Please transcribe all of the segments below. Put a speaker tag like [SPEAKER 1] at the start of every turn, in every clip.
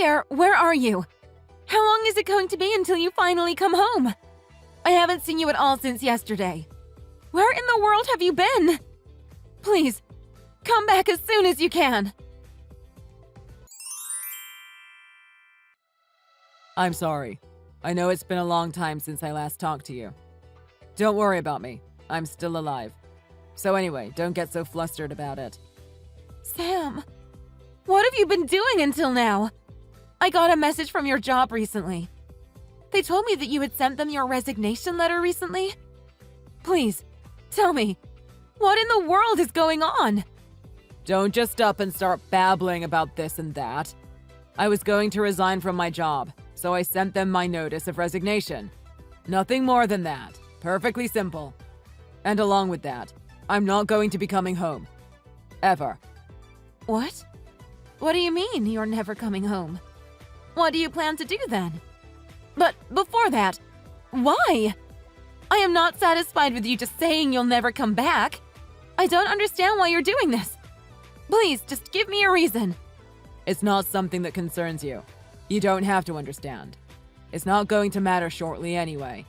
[SPEAKER 1] there, where are you? How long is it going to be until you finally come home? I haven't seen you at all since yesterday. Where in the world have you been? Please, come back as soon as you can.
[SPEAKER 2] I'm sorry. I know it's been a long time since I last talked to you. Don't worry about me. I'm still alive. So anyway, don't get so flustered about it.
[SPEAKER 1] Sam, what have you been doing until now? I got a message from your job recently. They told me that you had sent them your resignation letter recently. Please, tell me, what in the world is going on?
[SPEAKER 2] Don't just up and start babbling about this and that. I was going to resign from my job, so I sent them my notice of resignation. Nothing more than that. Perfectly simple. And along with that, I'm not going to be coming home. Ever.
[SPEAKER 1] What? What do you mean you're never coming home? What do you plan to do then? But before that, why? I am not satisfied with you just saying you'll never come back. I don't understand why you're doing this. Please, just give me a reason.
[SPEAKER 2] It's not something that concerns you. You don't have to understand. It's not going to matter shortly anyway.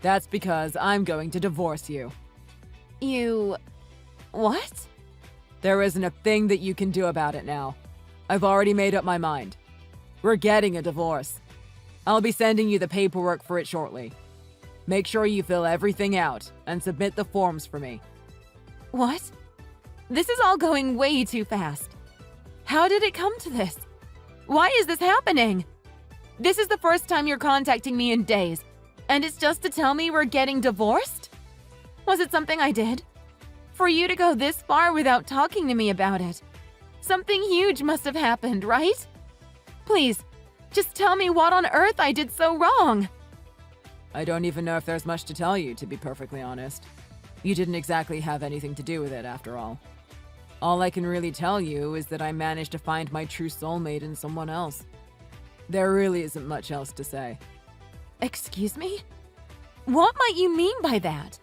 [SPEAKER 2] That's because I'm going to divorce you.
[SPEAKER 1] You... what?
[SPEAKER 2] There isn't a thing that you can do about it now. I've already made up my mind. We're getting a divorce. I'll be sending you the paperwork for it shortly. Make sure you fill everything out and submit the forms for me.
[SPEAKER 1] What? This is all going way too fast. How did it come to this? Why is this happening? This is the first time you're contacting me in days, and it's just to tell me we're getting divorced? Was it something I did? For you to go this far without talking to me about it? Something huge must have happened, right? Please, just tell me what on earth I did so wrong.
[SPEAKER 2] I don't even know if there's much to tell you, to be perfectly honest. You didn't exactly have anything to do with it, after all. All I can really tell you is that I managed to find my true soulmate in someone else. There really isn't much else to say.
[SPEAKER 1] Excuse me? What might you mean by that?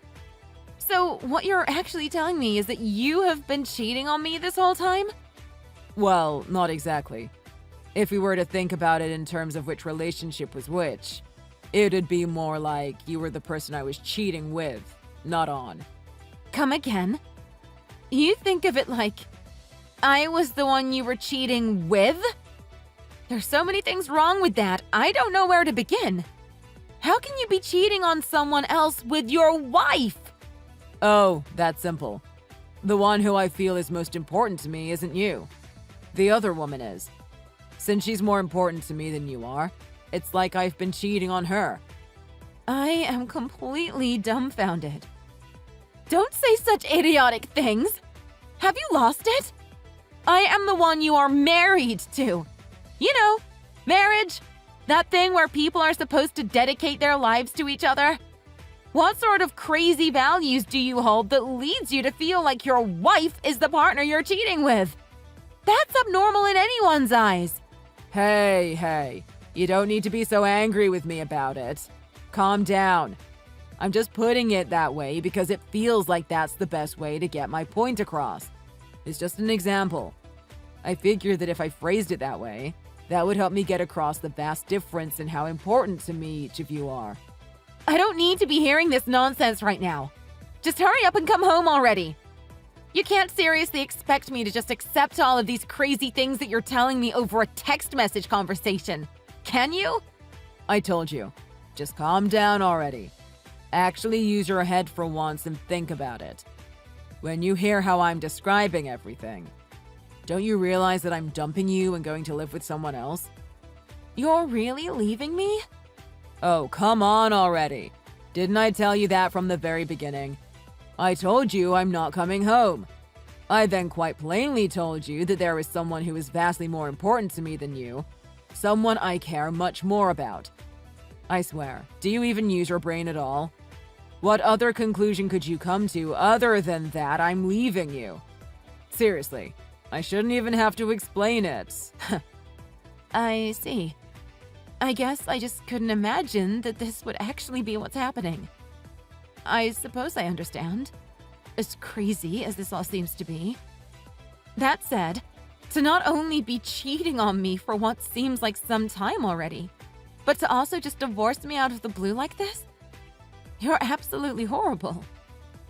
[SPEAKER 1] So, what you're actually telling me is that you have been cheating on me this whole time?
[SPEAKER 2] Well, not exactly. If we were to think about it in terms of which relationship was which, it'd be more like you were the person I was cheating with, not on.
[SPEAKER 1] Come again? You think of it like I was the one you were cheating with? There's so many things wrong with that, I don't know where to begin. How can you be cheating on someone else with your wife?
[SPEAKER 2] Oh, that's simple. The one who I feel is most important to me isn't you. The other woman is. Since she's more important to me than you are, it's like I've been cheating on her.
[SPEAKER 1] I am completely dumbfounded. Don't say such idiotic things. Have you lost it? I am the one you are married to. You know, marriage. That thing where people are supposed to dedicate their lives to each other. What sort of crazy values do you hold that leads you to feel like your wife is the partner you're cheating with? That's abnormal in anyone's eyes.
[SPEAKER 2] Hey, you don't need to be so angry with me about it. Calm down. I'm just putting it that way because it feels like that's the best way to get my point across. It's just an example. I figure that if I phrased it that way, that would help me get across the vast difference in how important to me each of you are.
[SPEAKER 1] I don't need to be hearing this nonsense right now. Just hurry up and come home already. You can't seriously expect me to just accept all of these crazy things that you're telling me over a text message conversation. Can you?
[SPEAKER 2] I told you. Just calm down already. Actually use your head for once and think about it. When you hear how I'm describing everything, don't you realize that I'm dumping you and going to live with someone else?
[SPEAKER 1] You're really leaving me?
[SPEAKER 2] Oh, come on already. Didn't I tell you that from the very beginning? I told you I'm not coming home. I then quite plainly told you that there is someone who is vastly more important to me than you. Someone I care much more about. I swear, do you even use your brain at all? What other conclusion could you come to other than that I'm leaving you? Seriously, I shouldn't even have to explain it.
[SPEAKER 1] I see. I guess I just couldn't imagine that this would actually be what's happening. I suppose I understand. As crazy as this all seems to be. That said, To not only be cheating on me for what seems like some time already, but to also just divorce me out of the blue like this? You're absolutely horrible.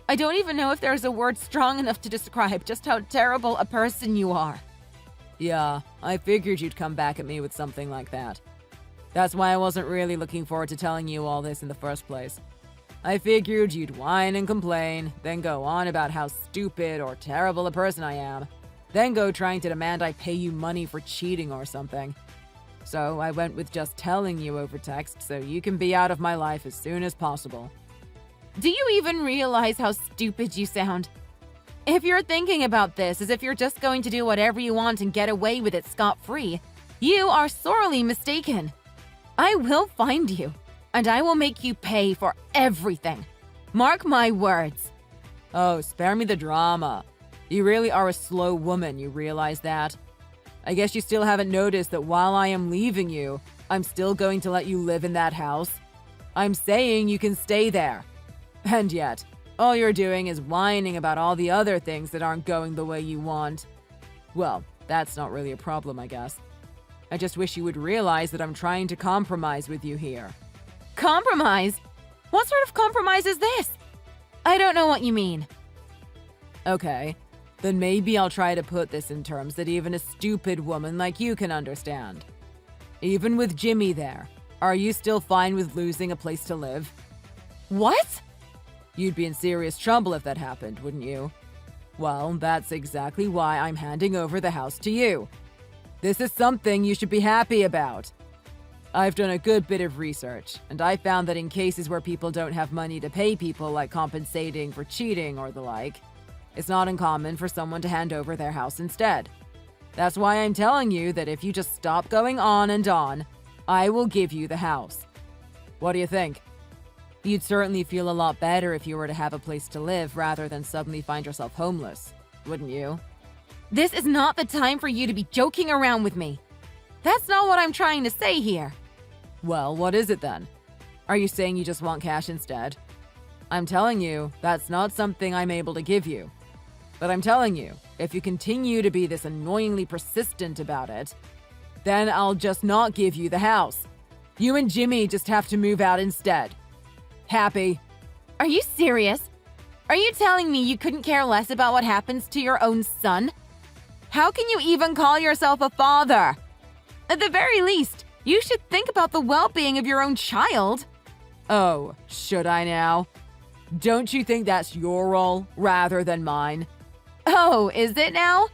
[SPEAKER 1] I don't even know if there's a word strong enough to describe just how terrible a person you are.
[SPEAKER 2] Yeah, I figured you'd come back at me with something like that. That's why I wasn't really looking forward to telling you all this in the first place. I figured you'd whine and complain, then go on about how stupid or terrible a person I am, then go trying to demand I pay you money for cheating or something. So I went with just telling you over text so you can be out of my life as soon as possible.
[SPEAKER 1] Do you even realize how stupid you sound? If you're thinking about this as if you're just going to do whatever you want and get away with it scot-free, you are sorely mistaken. I will find you, and I will make you pay for everything. Mark my words.
[SPEAKER 2] Oh, spare me the drama. You really are a slow woman, you realize that? I guess you still haven't noticed that while I am leaving you, I'm still going to let you live in that house. I'm saying you can stay there. And yet, all you're doing is whining about all the other things that aren't going the way you want. Well, that's not really a problem, I guess. I just wish you would realize that I'm trying to compromise with you here.
[SPEAKER 1] Compromise? What sort of compromise is this? I don't know what you mean.
[SPEAKER 2] Okay, then maybe I'll try to put this in terms that even a stupid woman like you can understand. Even with Jimmy there, are you still fine with losing a place to live?
[SPEAKER 1] What?
[SPEAKER 2] You'd be in serious trouble if that happened, wouldn't you? Well, that's exactly why I'm handing over the house to you. This is something you should be happy about. I've done a good bit of research, and I found that in cases where people don't have money to pay people, like compensating for cheating or the like, it's not uncommon for someone to hand over their house instead. That's why I'm telling you that if you just stop going on and on, I will give you the house. What do you think? You'd certainly feel a lot better if you were to have a place to live rather than suddenly find yourself homeless, wouldn't you?
[SPEAKER 1] This is not the time for you to be joking around with me. That's not what I'm trying to say here.
[SPEAKER 2] Well, what is it then? Are you saying you just want cash instead? I'm telling you, that's not something I'm able to give you. But I'm telling you, if you continue to be this annoyingly persistent about it, then I'll just not give you the house. You and Jimmy just have to move out instead. Happy?
[SPEAKER 1] Are you serious? Are you telling me you couldn't care less about what happens to your own son? How can you even call yourself a father? At the very least, you should think about the well-being of your own child.
[SPEAKER 2] Oh, should I now? Don't you think that's your role rather than mine?
[SPEAKER 1] Oh, is it now?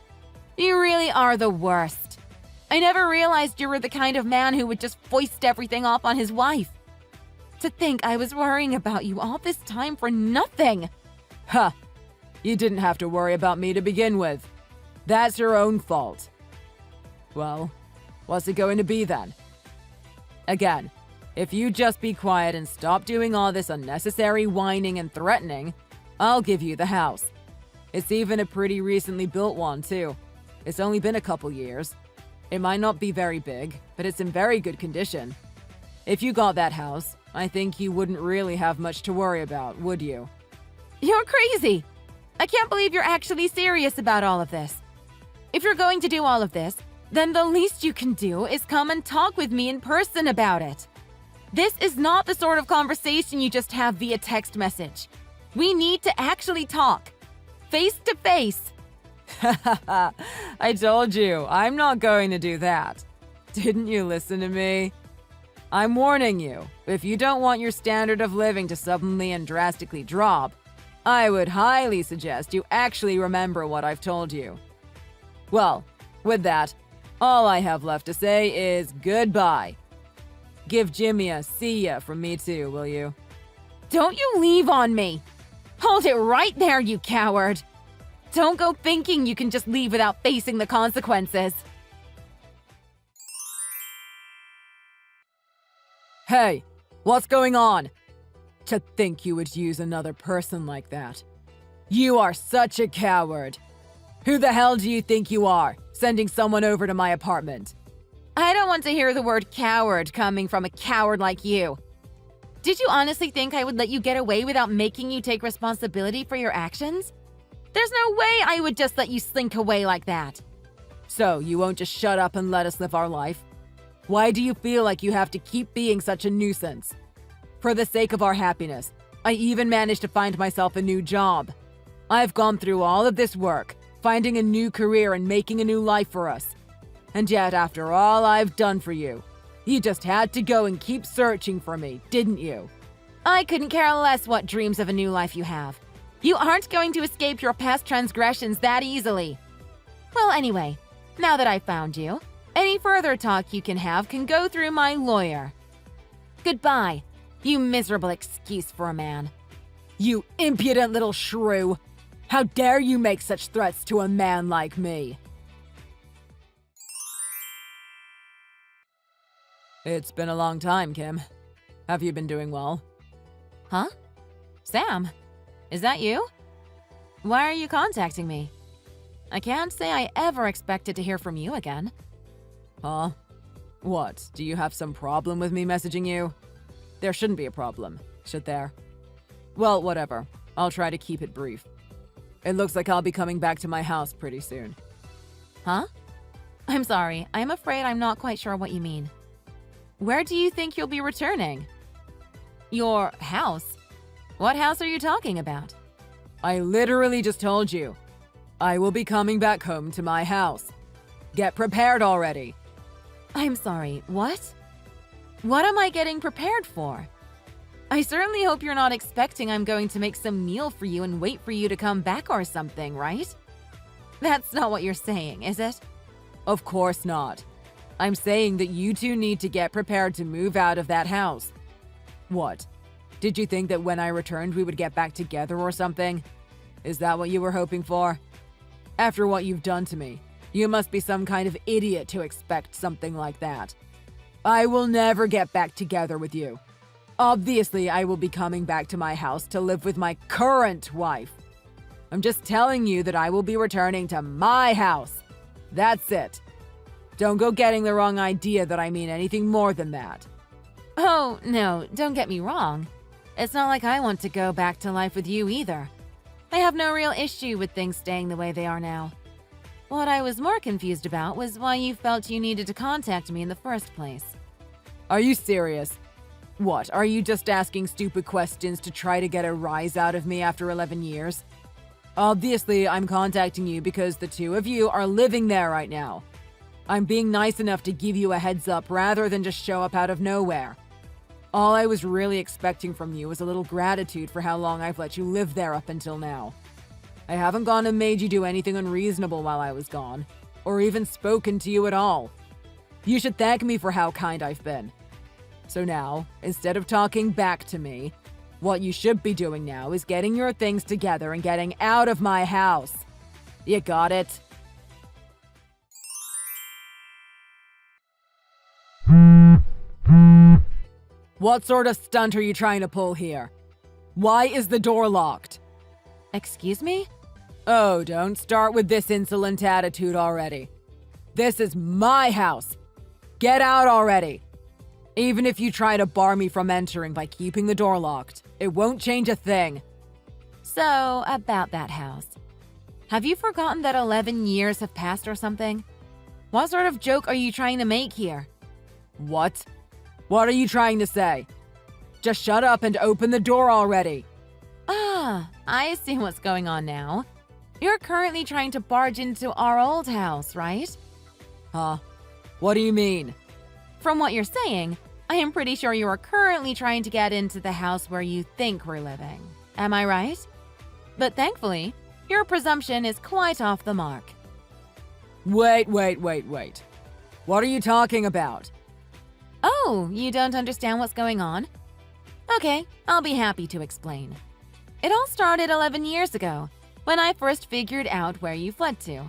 [SPEAKER 1] You really are the worst. I never realized you were the kind of man who would just foist everything off on his wife. To think I was worrying about you all this time for nothing.
[SPEAKER 2] Huh. You didn't have to worry about me to begin with. That's your own fault. Well, what's it going to be then? Again, if you just be quiet and stop doing all this unnecessary whining and threatening, I'll give you the house. It's even a pretty recently built one, too. It's only been a couple years. It might not be very big, but it's in very good condition. If you got that house, I think you wouldn't really have much to worry about, would you?
[SPEAKER 1] You're crazy! I can't believe you're actually serious about all of this. If you're going to do all of this, then the least you can do is come and talk with me in person about it. This is not the sort of conversation you just have via text message. We need to actually talk. Face to face.
[SPEAKER 2] I told you, I'm not going to do that. Didn't you listen to me? I'm warning you, if you don't want your standard of living to suddenly and drastically drop, I would highly suggest you actually remember what I've told you. Well, with that, all I have left to say is goodbye. Give Jimmy a see ya from me too, will you?
[SPEAKER 1] Don't you leave on me! Hold it right there, you coward! Don't go thinking you can just leave without facing the consequences.
[SPEAKER 2] Hey, what's going on? To think you would use another person like that. You are such a coward. Who the hell do you think you are, sending someone over to my apartment?
[SPEAKER 1] I don't want to hear the word coward coming from a coward like you. Did you honestly think I would let you get away without making you take responsibility for your actions? There's no way I would just let you slink away like that.
[SPEAKER 2] So, you won't just shut up and let us live our life? Why do you feel like you have to keep being such a nuisance? For the sake of our happiness, I even managed to find myself a new job. I've gone through all of this work, finding a new career and making a new life for us. And yet, after all I've done for you, you just had to go and keep searching for me, didn't you?
[SPEAKER 1] I couldn't care less what dreams of a new life you have. You aren't going to escape your past transgressions that easily. Well, anyway, now that I've found you, any further talk you can have can go through my lawyer. Goodbye, you miserable excuse for a man.
[SPEAKER 2] You impudent little shrew! How dare you make such threats to a man like me? It's been a long time, Kim. Have you been doing well?
[SPEAKER 1] Huh? Sam, is that you? Why are you contacting me? I can't say I ever expected to hear from you again.
[SPEAKER 2] Huh? What, do you have some problem with me messaging you? There shouldn't be a problem, should there? Well, whatever. I'll try to keep it brief. It looks like I'll be coming back to my house pretty soon.
[SPEAKER 1] Huh? I'm sorry, I'm afraid I'm not quite sure what you mean. Where do you think you'll be returning? Your house? What house are you talking about?
[SPEAKER 2] I literally just told you. I will be coming back home to my house. Get prepared already.
[SPEAKER 1] I'm sorry, what? What am I getting prepared for? I certainly hope you're not expecting I'm going to make some meal for you and wait for you to come back or something, right? That's not what you're saying, is it?
[SPEAKER 2] Of course not. I'm saying that you two need to get prepared to move out of that house. What? Did you think that when I returned we would get back together or something? Is that what you were hoping for? After what you've done to me, you must be some kind of idiot to expect something like that. I will never get back together with you. Obviously, I will be coming back to my house to live with my current wife. I'm just telling you that I will be returning to my house. That's it. Don't go getting the wrong idea that I mean anything more than that.
[SPEAKER 1] Oh, no, don't get me wrong. It's not like I want to go back to life with you either. I have no real issue with things staying the way they are now. What I was more confused about was why you felt you needed to contact me in the first place.
[SPEAKER 2] Are you serious? What, are you just asking stupid questions to try to get a rise out of me after 11 years? Obviously, I'm contacting you because the two of you are living there right now. I'm being nice enough to give you a heads up rather than just show up out of nowhere. All I was really expecting from you was a little gratitude for how long I've let you live there up until now. I haven't gone and made you do anything unreasonable while I was gone, or even spoken to you at all. You should thank me for how kind I've been. So now, instead of talking back to me, what you should be doing now is getting your things together and getting out of my house. You got it? What sort of stunt are you trying to pull here? Why is the door locked?
[SPEAKER 1] Excuse me?
[SPEAKER 2] Oh, don't start with this insolent attitude already. This is my house. Get out already. Even if you try to bar me from entering by keeping the door locked, it won't change a thing.
[SPEAKER 1] So, about that house. Have you forgotten that 11 years have passed or something? What sort of joke are you trying to make here?
[SPEAKER 2] What? What are you trying to say? Just shut up and open the door already.
[SPEAKER 1] Ah, I see what's going on now. You're currently trying to barge into our old house, right?
[SPEAKER 2] Huh? What do you mean?
[SPEAKER 1] From what you're saying, I am pretty sure you are currently trying to get into the house where you think we're living. Am I right? But thankfully, your presumption is quite off the mark.
[SPEAKER 2] Wait. What are you talking about?
[SPEAKER 1] Oh, you don't understand what's going on? Okay, I'll be happy to explain. It all started 11 years ago, when I first figured out where you fled to.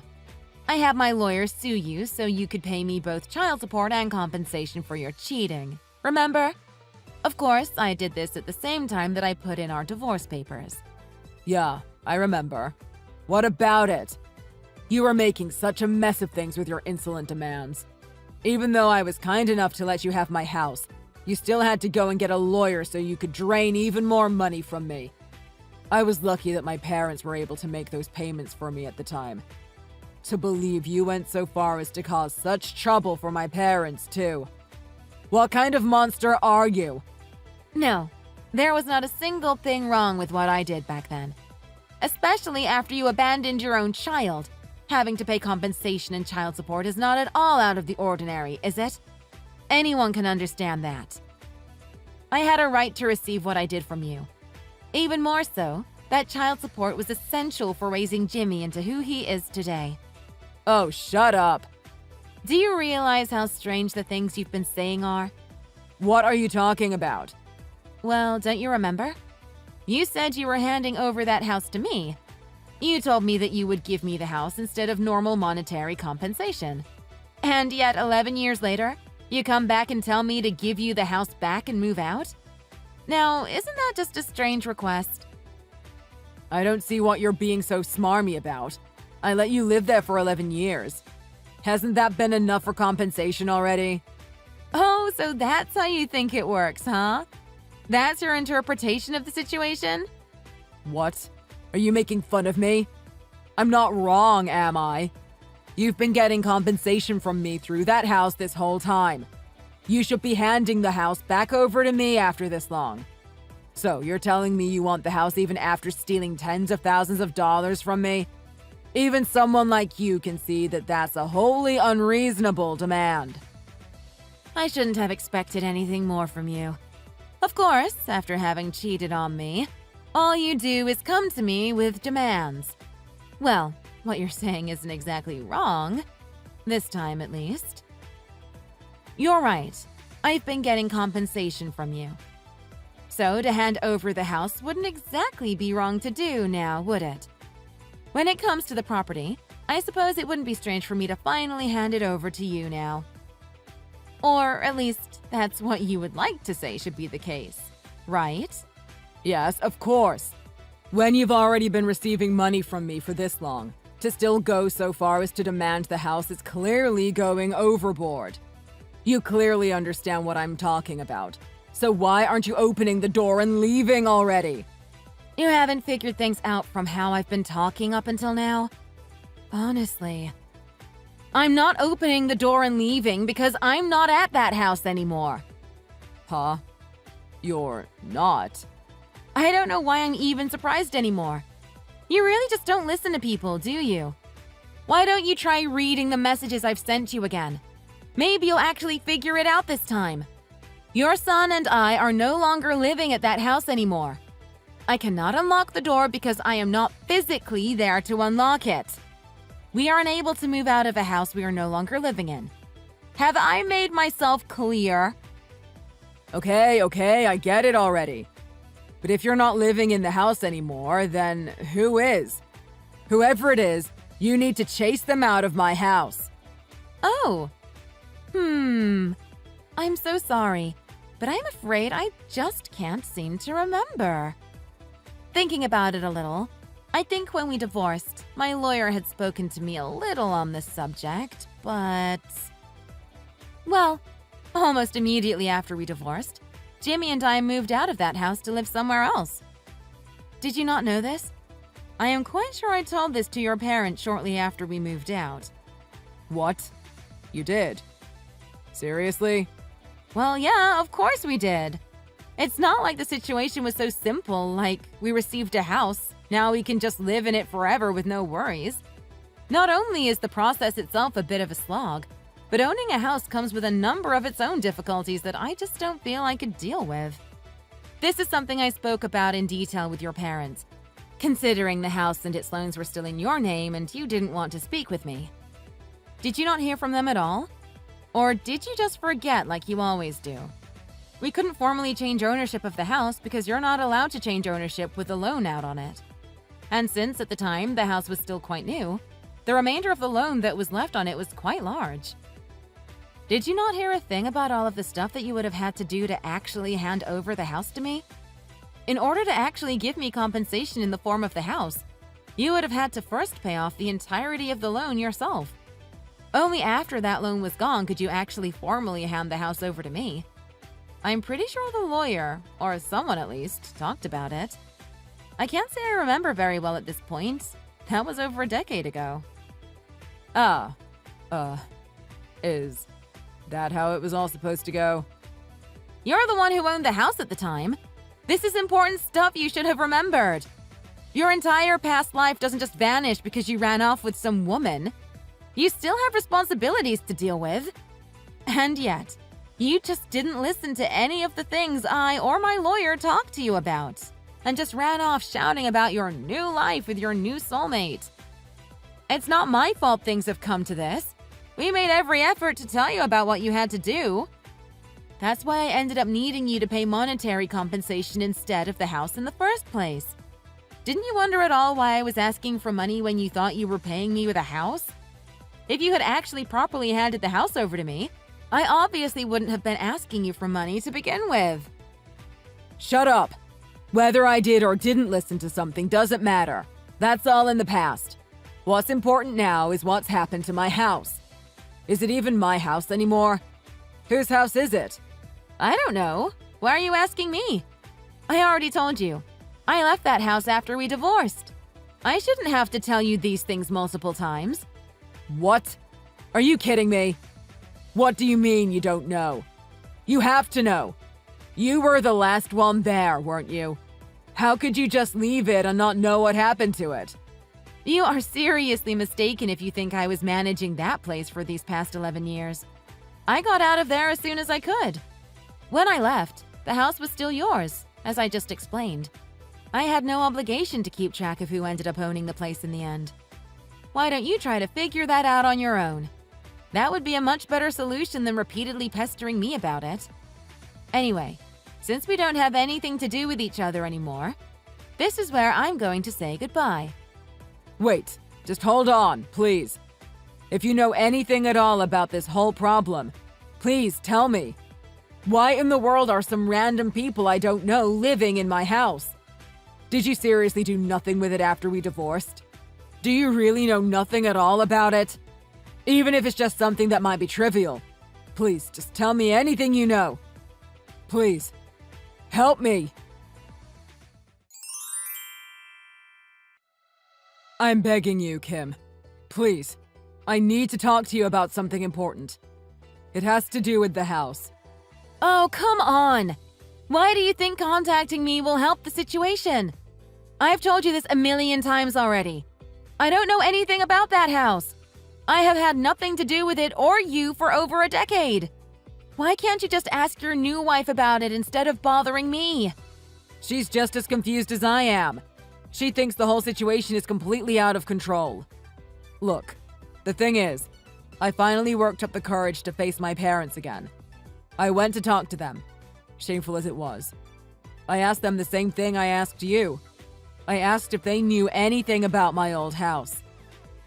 [SPEAKER 1] I had my lawyer sue you so you could pay me both child support and compensation for your cheating. Remember? Of course, I did this at the same time that I put in our divorce papers.
[SPEAKER 2] Yeah, I remember. What about it? You were making such a mess of things with your insolent demands. Even though I was kind enough to let you have my house, you still had to go and get a lawyer so you could drain even more money from me. I was lucky that my parents were able to make those payments for me at the time. to believe you went so far as to cause such trouble for my parents, too. What kind of monster are you?
[SPEAKER 1] No, there was not a single thing wrong with what I did back then. Especially after you abandoned your own child. Having to pay compensation and child support is not at all out of the ordinary, is it? Anyone can understand that. I had a right to receive what I did from you. Even more so, that child support was essential for raising Jimmy into who he is today.
[SPEAKER 2] Oh, shut up.
[SPEAKER 1] Do you realize how strange the things you've been saying are?
[SPEAKER 2] What are you talking about?
[SPEAKER 1] Well, don't you remember? You said you were handing over that house to me. You told me that you would give me the house instead of normal monetary compensation. And yet 11 years later, you come back and tell me to give you the house back and move out? Now, isn't that just a strange request?
[SPEAKER 2] I don't see what you're being so smarmy about. I let you live there for 11 years. Hasn't that been enough for compensation already?
[SPEAKER 1] Oh, so that's how you think it works, huh? That's your interpretation of the situation?
[SPEAKER 2] What? Are you making fun of me? I'm not wrong, am I? You've been getting compensation from me through that house this whole time. You should be handing the house back over to me after this long. So you're telling me you want the house even after stealing tens of thousands of dollars from me? Even someone like you can see that that's a wholly unreasonable demand.
[SPEAKER 1] I shouldn't have expected anything more from you. Of course, after having cheated on me, all you do is come to me with demands. Well, what you're saying isn't exactly wrong. This time, at least. You're right. I've been getting compensation from you. So to hand over the house wouldn't exactly be wrong to do now, would it? When it comes to the property, I suppose it wouldn't be strange for me to finally hand it over to you now. Or at least that's what you would like to say should be the case, right?
[SPEAKER 2] Yes, of course. When you've already been receiving money from me for this long, to still go so far as to demand the house is clearly going overboard. You clearly understand what I'm talking about. So why aren't you opening the door and leaving already?
[SPEAKER 1] You haven't figured things out from how I've been talking up until now? Honestly. I'm not opening the door and leaving because I'm not at that house anymore.
[SPEAKER 2] Huh? You're not?
[SPEAKER 1] I don't know why I'm even surprised anymore. You really just don't listen to people, do you? Why don't you try reading the messages I've sent you again? Maybe you'll actually figure it out this time. Your son and I are no longer living at that house anymore. I cannot unlock the door because I am not physically there to unlock it. We are unable to move out of a house we are no longer living in. Have I made myself clear?
[SPEAKER 2] Okay, I get it already. But if you're not living in the house anymore, then who is? Whoever it is, you need to chase them out of my house.
[SPEAKER 1] Oh. I'm so sorry, but I'm afraid I just can't seem to remember. Thinking about it a little, I think when we divorced, my lawyer had spoken to me a little on this subject, but... Well, almost immediately after we divorced, Jimmy and I moved out of that house to live somewhere else. Did you not know this? I am quite sure I told this to your parents shortly after we moved out.
[SPEAKER 2] What? You did? Seriously?
[SPEAKER 1] Well, yeah, of course we did. It's not like the situation was so simple, like we received a house, now we can just live in it forever with no worries. Not only is the process itself a bit of a slog, but owning a house comes with a number of its own difficulties that I just don't feel I could deal with. This is something I spoke about in detail with your parents, considering the house and its loans were still in your name and you didn't want to speak with me. Did you not hear from them at all? Or did you just forget like you always do? We couldn't formally change ownership of the house because you're not allowed to change ownership with a loan out on it. And since at the time the house was still quite new, the remainder of the loan that was left on it was quite large. Did you not hear a thing about all of the stuff that you would have had to do to actually hand over the house to me? In order to actually give me compensation in the form of the house, you would have had to first pay off the entirety of the loan yourself. Only after that loan was gone could you actually formally hand the house over to me. I'm pretty sure the lawyer, or someone at least, talked about it. I can't say I remember very well at this point. That was over a decade ago.
[SPEAKER 2] Ah, is that how it was all supposed to go?
[SPEAKER 1] You're the one who owned the house at the time. This is important stuff you should have remembered. Your entire past life doesn't just vanish because you ran off with some woman. You still have responsibilities to deal with. And yet, you just didn't listen to any of the things I or my lawyer talked to you about, and just ran off shouting about your new life with your new soulmate. It's not my fault things have come to this. We made every effort to tell you about what you had to do. That's why I ended up needing you to pay monetary compensation instead of the house in the first place. Didn't you wonder at all why I was asking for money when you thought you were paying me with a house? If you had actually properly handed the house over to me, I obviously wouldn't have been asking you for money to begin with.
[SPEAKER 2] Shut up! Whether I did or didn't listen to something doesn't matter. That's all in the past. What's important now is what's happened to my house. Is it even my house anymore? Whose house is it?
[SPEAKER 1] I don't know. Why are you asking me? I already told you. I left that house after we divorced. I shouldn't have to tell you these things multiple times.
[SPEAKER 2] What? Are you kidding me? What do you mean you don't know? You have to know. You were the last one there, weren't you? How could you just leave it and not know what happened to it?
[SPEAKER 1] You are seriously mistaken if you think I was managing that place for these past 11 years. I got out of there as soon as I could. When I left, the house was still yours, as I just explained. I had no obligation to keep track of who ended up owning the place in the end. Why don't you try to figure that out on your own? That would be a much better solution than repeatedly pestering me about it. Anyway, since we don't have anything to do with each other anymore, this is where I'm going to say goodbye.
[SPEAKER 2] Wait, just hold on, please. If you know anything at all about this whole problem, please tell me. Why in the world are some random people I don't know living in my house? Did you seriously do nothing with it after we divorced? Do you really know nothing at all about it? Even if it's just something that might be trivial. Please, just tell me anything you know. Please, help me. I'm begging you, Kim. Please, I need to talk to you about something important. It has to do with the house.
[SPEAKER 1] Oh, come on! Why do you think contacting me will help the situation? I've told you this a million times already. I don't know anything about that house. I have had nothing to do with it or you for over a decade. Why can't you just ask your new wife about it instead of bothering me?
[SPEAKER 2] She's just as confused as I am. She thinks the whole situation is completely out of control. Look, the thing is, I finally worked up the courage to face my parents again. I went to talk to them, shameful as it was. I asked them the same thing I asked you. I asked if they knew anything about my old house.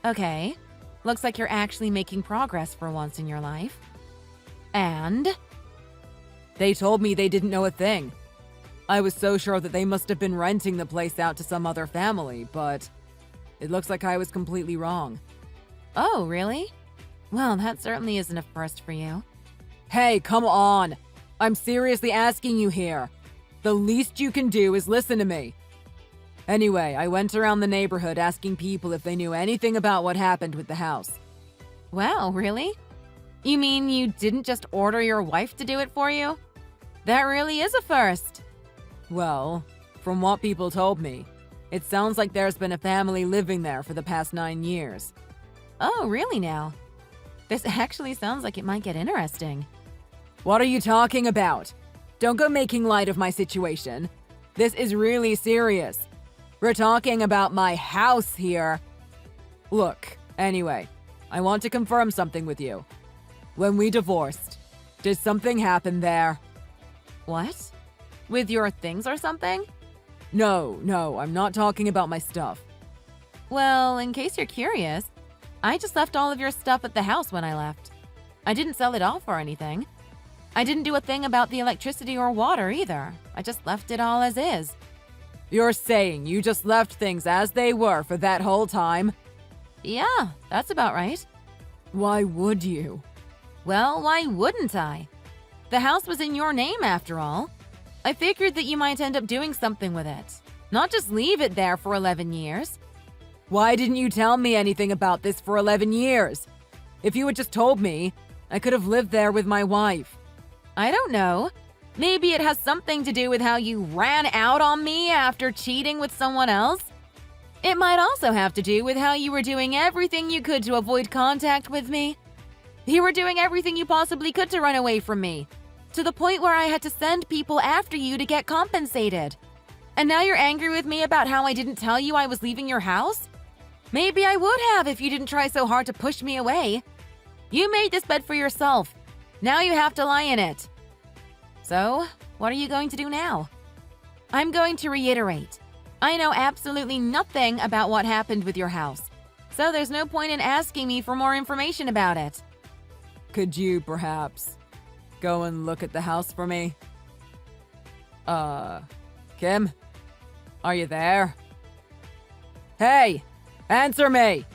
[SPEAKER 1] Okay, looks like you're actually making progress for once in your life. And?
[SPEAKER 2] They told me they didn't know a thing. I was so sure that they must have been renting the place out to some other family, but it looks like I was completely wrong.
[SPEAKER 1] Oh, really? Well, that certainly isn't a first for you.
[SPEAKER 2] Hey, come on! I'm seriously asking you here. The least you can do is listen to me. Anyway, I went around the neighborhood asking people if they knew anything about what happened with the house.
[SPEAKER 1] Wow, really? You mean you didn't just order your wife to do it for you? That really is a first.
[SPEAKER 2] Well, from what people told me, it sounds like there's been a family living there for the past 9 years.
[SPEAKER 1] Oh, really now? This actually sounds like it might get interesting.
[SPEAKER 2] What are you talking about? Don't go making light of my situation. This is really serious. We're talking about my house here. Look, anyway, I want to confirm something with you. When we divorced, did something happen there?
[SPEAKER 1] What? With your things or something?
[SPEAKER 2] No, I'm not talking about my stuff.
[SPEAKER 1] Well, in case you're curious, I just left all of your stuff at the house when I left. I didn't sell it off or anything. I didn't do a thing about the electricity or water either. I just left it all as is.
[SPEAKER 2] You're saying you just left things as they were for that whole time?
[SPEAKER 1] Yeah, that's about right.
[SPEAKER 2] Why would you?
[SPEAKER 1] Well, why wouldn't I? The house was in your name after all. I figured that you might end up doing something with it. Not just leave it there for 11 years.
[SPEAKER 2] Why didn't you tell me anything about this for 11 years? If you had just told me, I could have lived there with my wife.
[SPEAKER 1] I don't know. Maybe it has something to do with how you ran out on me after cheating with someone else. It might also have to do with how you were doing everything you could to avoid contact with me. You were doing everything you possibly could to run away from me, to the point where I had to send people after you to get compensated. And now you're angry with me about how I didn't tell you I was leaving your house? Maybe I would have if you didn't try so hard to push me away. You made this bed for yourself. Now you have to lie in it. So, what are you going to do now? I'm going to reiterate. I know absolutely nothing about what happened with your house, so there's no point in asking me for more information about it.
[SPEAKER 2] Could you perhaps go and look at the house for me? Kim? Are you there? Hey! Answer me!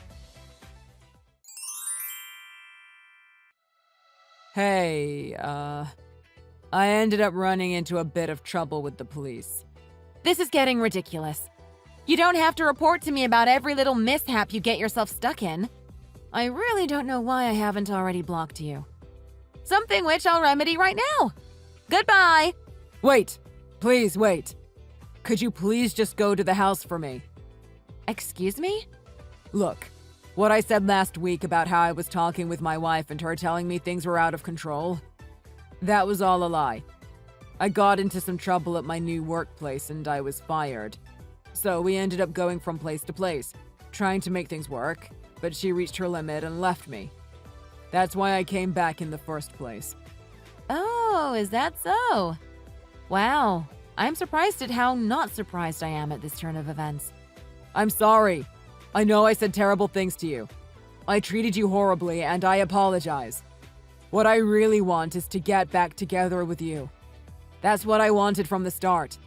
[SPEAKER 2] Hey, I ended up running into a bit of trouble with the police.
[SPEAKER 1] This is getting ridiculous. You don't have to report to me about every little mishap you get yourself stuck in. I really don't know why I haven't already blocked you. Something which I'll remedy right now. Goodbye!
[SPEAKER 2] Wait! Please wait. Could you please just go to the house for me?
[SPEAKER 1] Excuse me?
[SPEAKER 2] Look, what I said last week about how I was talking with my wife and her telling me things were out of control, that was all a lie. I got into some trouble at my new workplace and I was fired. So we ended up going from place to place, trying to make things work, but she reached her limit and left me. That's why I came back in the first place.
[SPEAKER 1] Oh, is that so? Wow, I'm surprised at how not surprised I am at this turn of events.
[SPEAKER 2] I'm sorry. I know I said terrible things to you. I treated you horribly and I apologize. What I really want is to get back together with you. That's what I wanted from the start.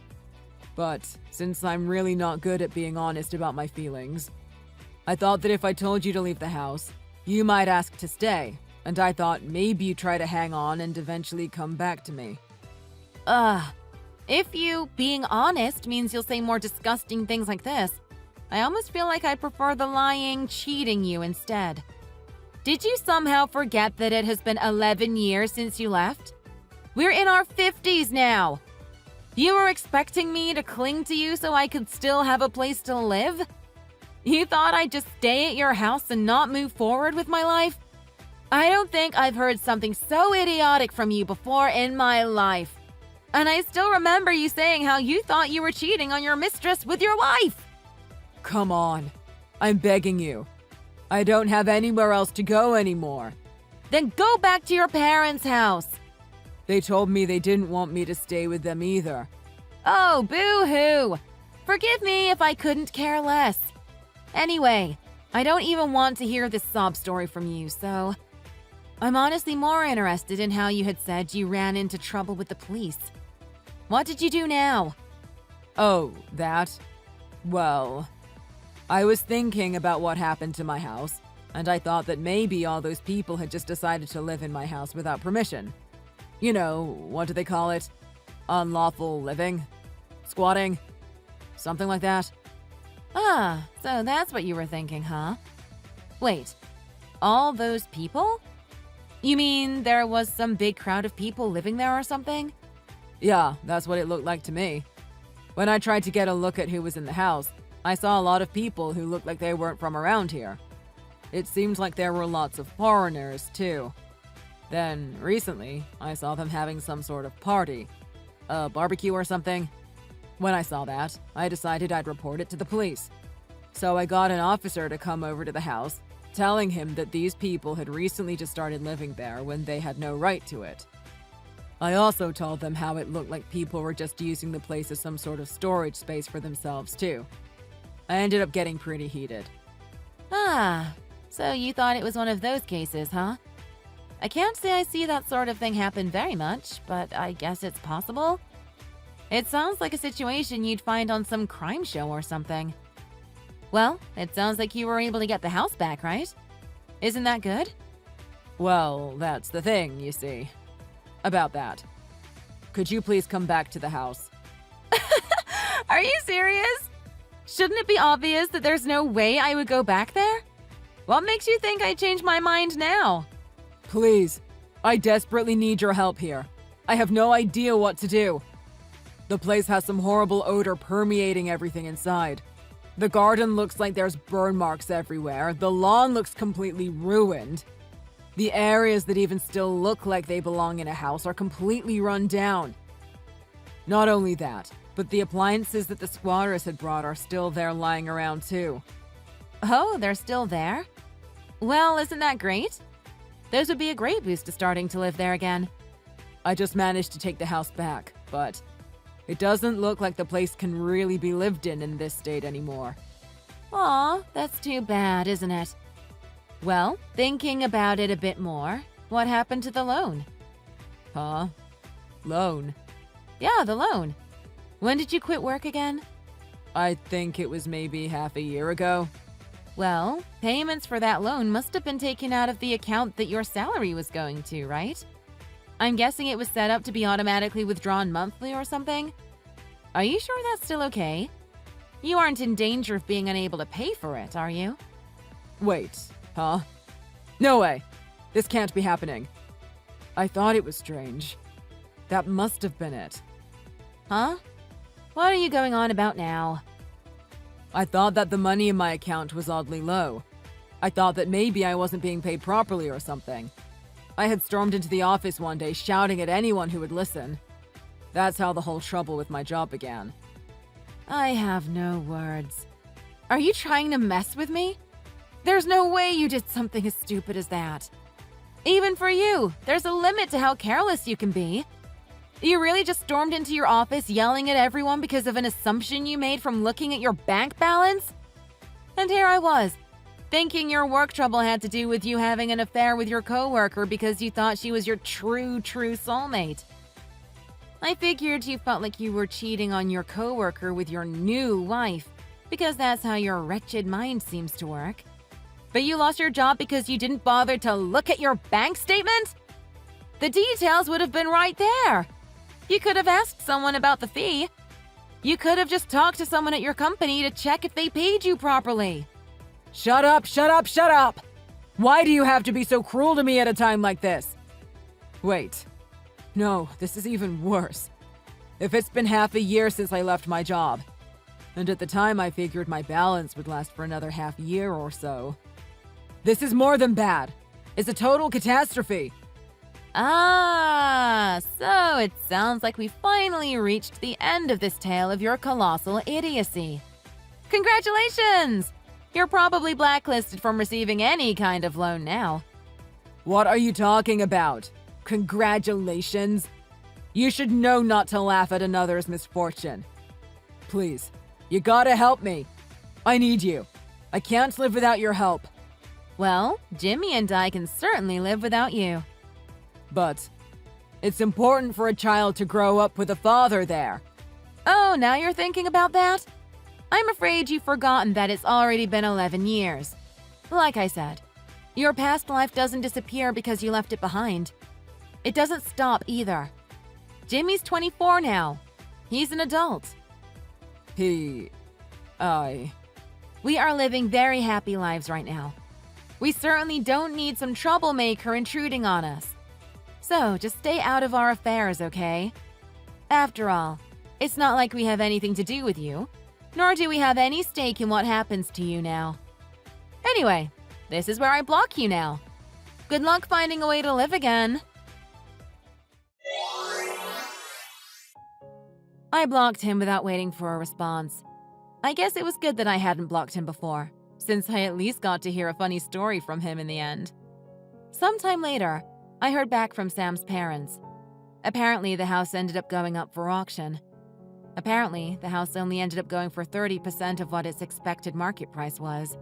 [SPEAKER 2] But since I'm really not good at being honest about my feelings, I thought that if I told you to leave the house, you might ask to stay, and I thought maybe you'd try to hang on and eventually come back to me.
[SPEAKER 1] If you being honest means you'll say more disgusting things like this, I almost feel like I prefer the lying, cheating you instead. Did you somehow forget that it has been 11 years since you left? We're in our 50s now. You were expecting me to cling to you so I could still have a place to live? You thought I'd just stay at your house and not move forward with my life? I don't think I've heard something so idiotic from you before in my life. And I still remember you saying how you thought you were cheating on your mistress with your wife.
[SPEAKER 2] Come on. I'm begging you. I don't have anywhere else to go anymore.
[SPEAKER 1] Then go back to your parents' house.
[SPEAKER 2] They told me they didn't want me to stay with them either.
[SPEAKER 1] Oh, boo-hoo. Forgive me if I couldn't care less. Anyway, I don't even want to hear this sob story from you, so I'm honestly more interested in how you had said you ran into trouble with the police. What did you do now?
[SPEAKER 2] Oh, that? Well, I was thinking about what happened to my house, and I thought that maybe all those people had just decided to live in my house without permission. You know, what do they call it? Unlawful living? Squatting? Something like that?
[SPEAKER 1] Ah, so that's what you were thinking, huh? Wait, all those people? You mean there was some big crowd of people living there or something?
[SPEAKER 2] Yeah, that's what it looked like to me. When I tried to get a look at who was in the house, I saw a lot of people who looked like they weren't from around here. It seemed like there were lots of foreigners, too. Then, recently, I saw them having some sort of party. A barbecue or something. When I saw that, I decided I'd report it to the police. So I got an officer to come over to the house, telling him that these people had recently just started living there when they had no right to it. I also told them how it looked like people were just using the place as some sort of storage space for themselves, too. I ended up getting pretty heated.
[SPEAKER 1] Ah, so you thought it was one of those cases, huh? I can't say I see that sort of thing happen very much, but I guess it's possible. It sounds like a situation you'd find on some crime show or something. Well, it sounds like you were able to get the house back, right? Isn't that good?
[SPEAKER 2] Well, that's the thing, you see. About that. Could you please come back to the house?
[SPEAKER 1] Are you serious? Shouldn't it be obvious that there's no way I would go back there? What makes you think I'd change my mind now?
[SPEAKER 2] Please, I desperately need your help here. I have no idea what to do. The place has some horrible odor permeating everything inside. The garden looks like there's burn marks everywhere. The lawn looks completely ruined. The areas that even still look like they belong in a house are completely run down. Not only that, but the appliances that the squatters had brought are still there lying around too.
[SPEAKER 1] Oh, they're still there? Well, isn't that great? Those would be a great boost to starting to live there again.
[SPEAKER 2] I just managed to take the house back, but it doesn't look like the place can really be lived in this state anymore.
[SPEAKER 1] Aw, that's too bad, isn't it? Well, thinking about it a bit more, what happened to the loan?
[SPEAKER 2] Huh? Loan?
[SPEAKER 1] Yeah, the loan. When did you quit work again?
[SPEAKER 2] I think it was maybe half a year ago.
[SPEAKER 1] Well, payments for that loan must have been taken out of the account that your salary was going to, right? I'm guessing it was set up to be automatically withdrawn monthly or something? Are you sure that's still okay? You aren't in danger of being unable to pay for it, are you?
[SPEAKER 2] Wait, huh? No way! This can't be happening. I thought it was strange. That must have been it.
[SPEAKER 1] Huh? What are you going on about now?
[SPEAKER 2] I thought that the money in my account was oddly low. I thought that maybe I wasn't being paid properly or something. I had stormed into the office one day shouting at anyone who would listen. That's how the whole trouble with my job began.
[SPEAKER 1] I have no words. Are you trying to mess with me? There's no way you did something as stupid as that. Even for you, there's a limit to how careless you can be. You really just stormed into your office yelling at everyone because of an assumption you made from looking at your bank balance? And here I was, thinking your work trouble had to do with you having an affair with your coworker because you thought she was your true soulmate. I figured you felt like you were cheating on your coworker with your new wife, because that's how your wretched mind seems to work. But you lost your job because you didn't bother to look at your bank statement? The details would have been right there. You could have asked someone about the fee. You could have just talked to someone at your company to check if they paid you properly.
[SPEAKER 2] Shut up, shut up, shut up! Why do you have to be so cruel to me at a time like this? Wait. No, this is even worse. If it's been half a year since I left my job, and at the time I figured my balance would last for another half year or so. This is more than bad. It's a total catastrophe.
[SPEAKER 1] Ah, so it sounds like we finally reached the end of this tale of your colossal idiocy. Congratulations! You're probably blacklisted from receiving any kind of loan now.
[SPEAKER 2] What are you talking about? Congratulations? You should know not to laugh at another's misfortune. Please, you gotta help me. I need you. I can't live without your help.
[SPEAKER 1] Well, Jimmy and I can certainly live without you.
[SPEAKER 2] But it's important for a child to grow up with a father there.
[SPEAKER 1] Oh, now you're thinking about that? I'm afraid you've forgotten that it's already been 11 years. Like I said, your past life doesn't disappear because you left it behind. It doesn't stop either. Jimmy's 24 now. He's an adult. We are living very happy lives right now. We certainly don't need some troublemaker intruding on us. So just stay out of our affairs, okay? After all, it's not like we have anything to do with you, nor do we have any stake in what happens to you now. Anyway, this is where I block you now. Good luck finding a way to live again. I blocked him without waiting for a response. I guess it was good that I hadn't blocked him before, since I at least got to hear a funny story from him in the end. Sometime later, I heard back from Sam's parents. Apparently, the house ended up going up for auction. Apparently, the house only ended up going for 30% of what its expected market price was.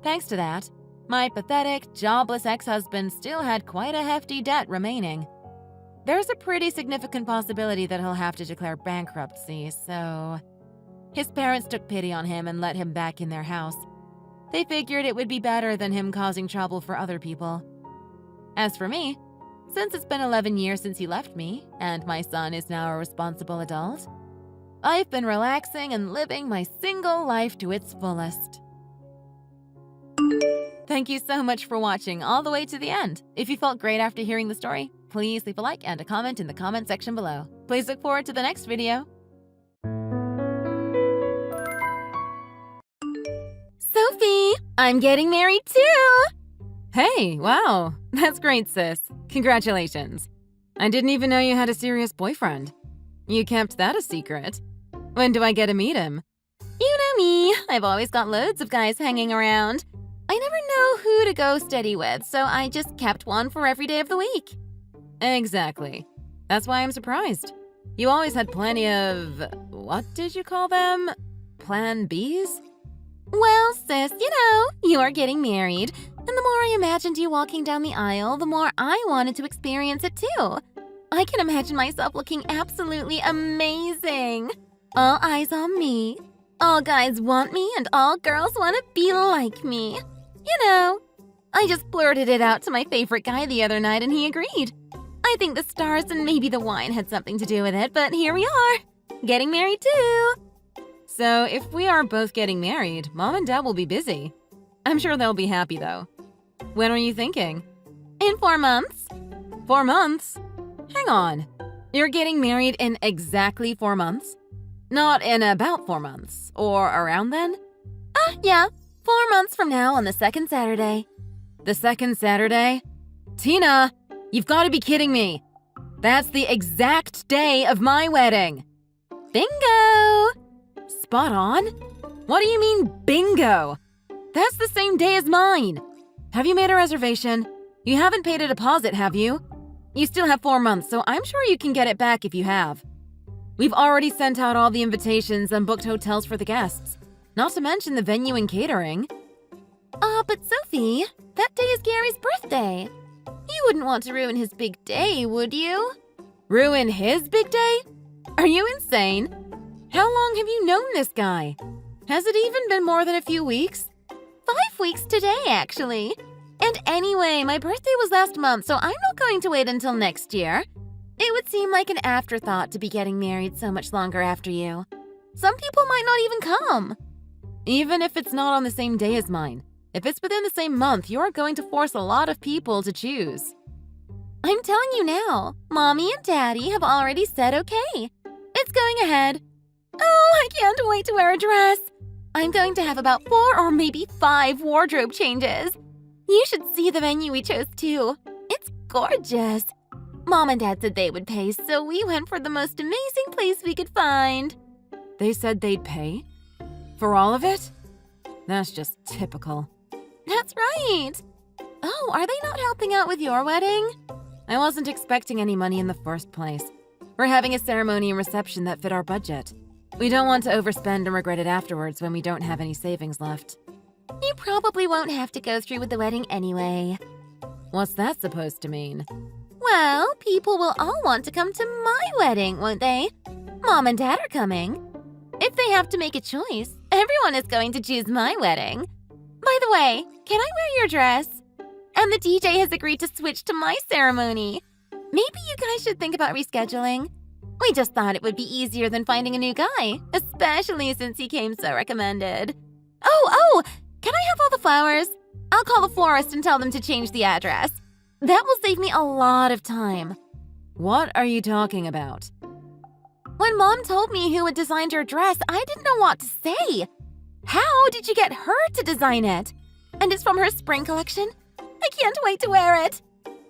[SPEAKER 1] Thanks to that, my pathetic, jobless ex-husband still had quite a hefty debt remaining. There's a pretty significant possibility that he'll have to declare bankruptcy, so... His parents took pity on him and let him back in their house. They figured it would be better than him causing trouble for other people. As for me, since it's been 11 years since he left me, and my son is now a responsible adult, I've been relaxing and living my single life to its fullest. Thank you so much for watching all the way to the end. If you felt great after hearing the story, please leave a like and a comment in the comment section below. Please look forward to the next video. Sophie, I'm getting married too!
[SPEAKER 2] Hey, wow, that's great, sis. Congratulations. I didn't even know you had a serious boyfriend. You kept that a secret. When do I get to meet him?
[SPEAKER 1] You know me, I've always got loads of guys hanging around. I never know who to go steady with, so I just kept one for every day of the week.
[SPEAKER 2] Exactly. That's why I'm surprised. You always had plenty of… what did you call them? Plan Bs?
[SPEAKER 1] Well, sis, you are getting married, and the more I imagined you walking down the aisle, the more I wanted to experience it too. I can imagine myself looking absolutely amazing. All eyes on me. All guys want me, and all girls want to be like me. I just blurted it out to my favorite guy the other night, and he agreed. I think the stars and maybe the wine had something to do with it, but here we are, getting married too.
[SPEAKER 2] So if we are both getting married, Mom and Dad will be busy. I'm sure they'll be happy though. When are you thinking?
[SPEAKER 1] In 4 months.
[SPEAKER 2] 4 months? Hang on. You're getting married in exactly 4 months? Not in about 4 months, or around then?
[SPEAKER 1] Yeah, 4 months from now on the second Saturday.
[SPEAKER 2] The second Saturday? Tina, you've got to be kidding me. That's the exact day of my wedding.
[SPEAKER 1] Bingo!
[SPEAKER 2] Spot on? What do you mean, bingo? That's the same day as mine. Have you made a reservation? You haven't paid a deposit, have you? You still have 4 months, so I'm sure you can get it back if you have. We've already sent out all the invitations and booked hotels for the guests, not to mention the venue and catering.
[SPEAKER 1] But Sophie, that day is Gary's birthday. You wouldn't want to ruin his big day, would you?
[SPEAKER 2] Ruin his big day? Are you insane? How long have you known this guy? Has it even been more than a few weeks?
[SPEAKER 1] 5 weeks today, actually. And anyway, my birthday was last month, so I'm not going to wait until next year. It would seem like an afterthought to be getting married so much longer after you. Some people might not even come.
[SPEAKER 2] Even if it's not on the same day as mine, if it's within the same month, you're going to force a lot of people to choose.
[SPEAKER 1] I'm telling you now, Mommy and Daddy have already said okay. It's going ahead. Oh, I can't wait to wear a dress. I'm going to have about 4 or maybe 5 wardrobe changes. You should see the venue we chose too. It's gorgeous. Mom and Dad said they would pay, so we went for the most amazing place we could find.
[SPEAKER 2] They said they'd pay? For all of it? That's just typical.
[SPEAKER 1] That's right. Oh, are they not helping out with your wedding?
[SPEAKER 2] I wasn't expecting any money in the first place. We're having a ceremony and reception that fit our budget. We don't want to overspend and regret it afterwards when we don't have any savings left.
[SPEAKER 1] You probably won't have to go through with the wedding anyway.
[SPEAKER 2] What's that supposed to mean?
[SPEAKER 1] Well, people will all want to come to my wedding, won't they? Mom and Dad are coming. If they have to make a choice, everyone is going to choose my wedding. By the way, can I wear your dress? And the DJ has agreed to switch to my ceremony. Maybe you guys should think about rescheduling. We just thought it would be easier than finding a new guy, especially since he came so recommended. Oh, can I have all the flowers? I'll call the florist and tell them to change the address. That will save me a lot of time.
[SPEAKER 2] What are you talking about?
[SPEAKER 1] When Mom told me who had designed your dress, I didn't know what to say. How did you get her to design it? And it's from her spring collection? I can't wait to wear it.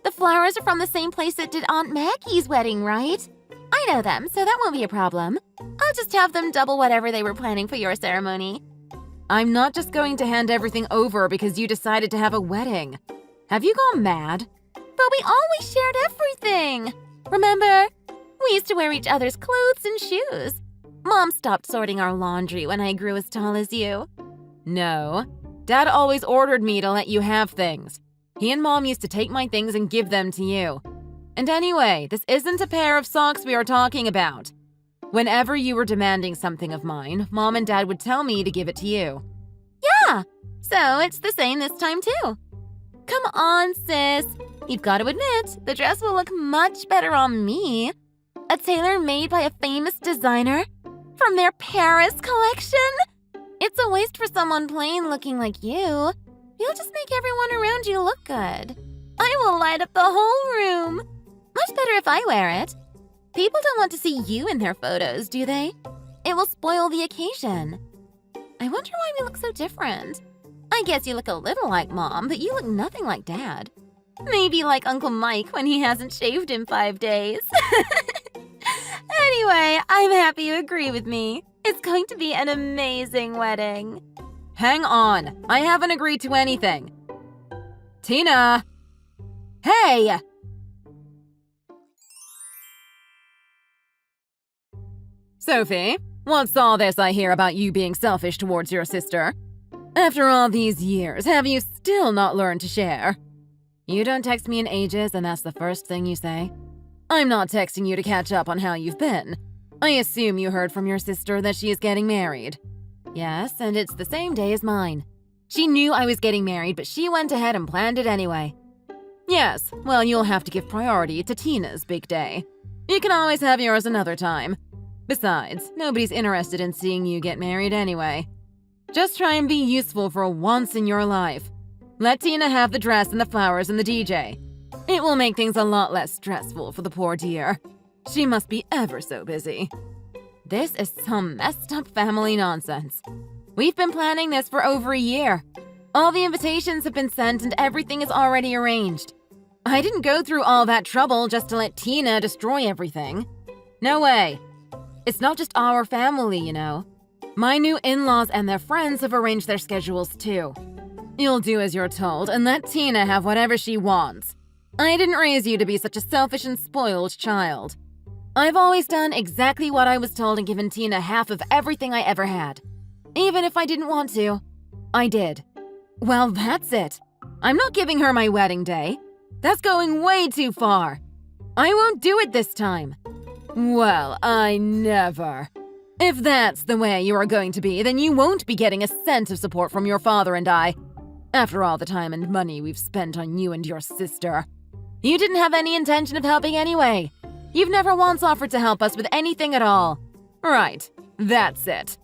[SPEAKER 1] The flowers are from the same place that did Aunt Maggie's wedding, right? I know them, so that won't be a problem. I'll just have them double whatever they were planning for your ceremony.
[SPEAKER 2] I'm not just going to hand everything over because you decided to have a wedding. Have you gone mad?
[SPEAKER 1] But we always shared everything. Remember? We used to wear each other's clothes and shoes. Mom stopped sorting our laundry when I grew as tall as you.
[SPEAKER 2] No. Dad always ordered me to let you have things. He and Mom used to take my things and give them to you. And anyway, this isn't a pair of socks we are talking about. Whenever you were demanding something of mine, Mom and Dad would tell me to give it to you.
[SPEAKER 1] Yeah, so it's the same this time too. Come on, sis. You've got to admit, the dress will look much better on me. A tailor made by a famous designer. From their Paris collection? It's a waste for someone plain looking like you. You'll just make everyone around you look good. I will light up the whole room. Much better if I wear it. People don't want to see you in their photos, do they? It will spoil the occasion. I wonder why we look so different. I guess you look a little like Mom, but you look nothing like Dad. Maybe like Uncle Mike when he hasn't shaved in 5 days. Anyway, I'm happy you agree with me. It's going to be an amazing wedding.
[SPEAKER 2] Hang on, I haven't agreed to anything. Tina! Hey! Sophie, what's all this I hear about you being selfish towards your sister? After all these years, have you still not learned to share? You don't text me in ages and that's the first thing you say? I'm not texting you to catch up on how you've been. I assume you heard from your sister that she is getting married. Yes, and it's the same day as mine. She knew I was getting married, but she went ahead and planned it anyway. Yes, well, you'll have to give priority to Tina's big day. You can always have yours another time. Besides, nobody's interested in seeing you get married anyway. Just try and be useful for once in your life. Let Tina have the dress and the flowers and the DJ. It will make things a lot less stressful for the poor dear. She must be ever so busy. This is some messed up family nonsense. We've been planning this for over a year. All the invitations have been sent and everything is already arranged. I didn't go through all that trouble just to let Tina destroy everything. No way. It's not just our family, you know. My new in-laws and their friends have arranged their schedules too. You'll do as you're told and let Tina have whatever she wants. I didn't raise you to be such a selfish and spoiled child. I've always done exactly what I was told and given Tina half of everything I ever had. Even if I didn't want to, I did. Well, that's it. I'm not giving her my wedding day. That's going way too far. I won't do it this time. Well, I never. If that's the way you are going to be, then you won't be getting a cent of support from your father and I. After all the time and money we've spent on you and your sister. You didn't have any intention of helping anyway. You've never once offered to help us with anything at all. Right, that's it.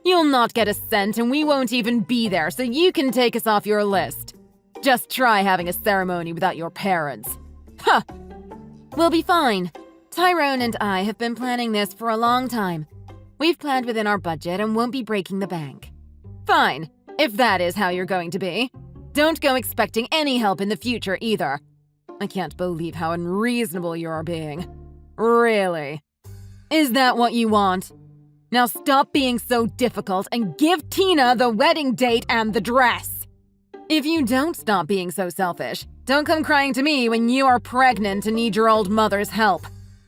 [SPEAKER 2] You'll not get a cent and we won't even be there, so you can take us off your list. Just try having a ceremony without your parents. Huh! We'll be fine. Tyrone and I have been planning this for a long time. We've planned within our budget and won't be breaking the bank. Fine, if that is how you're going to be. Don't go expecting any help in the future either. I can't believe how unreasonable you're being. Really? Is that what you want? Now stop being so difficult and give Tina the wedding date and the dress. If you don't stop being so selfish, don't come crying to me when you are pregnant and need your old mother's help.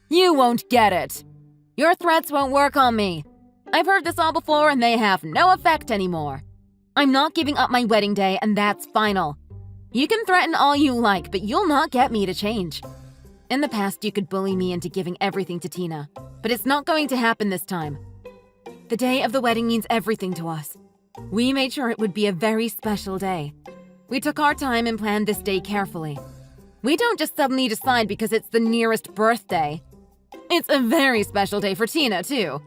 [SPEAKER 2] You won't get it. Your threats won't work on me. I've heard this all before and they have no effect anymore. I'm not giving up my wedding day and that's final. You can threaten all you like, but you'll not get me to change. In the past, you could bully me into giving everything to Tina, but it's not going to happen this time. The day of the wedding means everything to us. We made sure it would be a very special day. We took our time and planned this day carefully. We don't just suddenly decide because it's the nearest birthday. It's a very special day for Tina, too.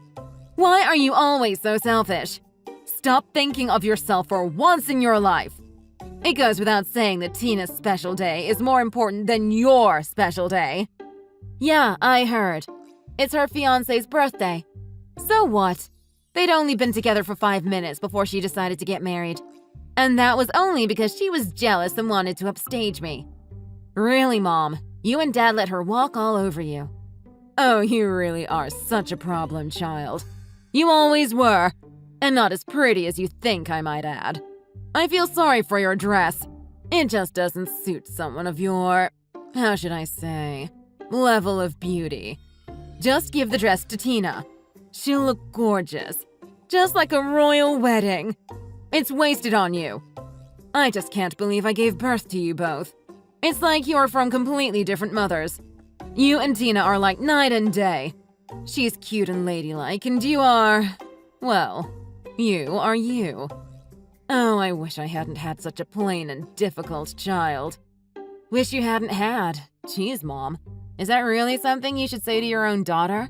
[SPEAKER 2] Why are you always so selfish? Stop thinking of yourself for once in your life. It goes without saying that Tina's special day is more important than your special day. Yeah, I heard. It's her fiancé's birthday. So what? They'd only been together for 5 minutes before she decided to get married. And that was only because she was jealous and wanted to upstage me. Really, Mom, you and Dad let her walk all over you. Oh, you really are such a problem child. You always were, and not as pretty as you think, I might add. I feel sorry for your dress. It just doesn't suit someone of your, how should I say, level of beauty. Just give the dress to Tina. She'll look gorgeous, just like a royal wedding. It's wasted on you. I just can't believe I gave birth to you both. It's like you're from completely different mothers. You and Tina are like night and day. She's cute and ladylike, and you are, well, you are you. Oh, I wish I hadn't had such a plain and difficult child. Wish you hadn't had. Jeez, Mom. Is that really something you should say to your own daughter?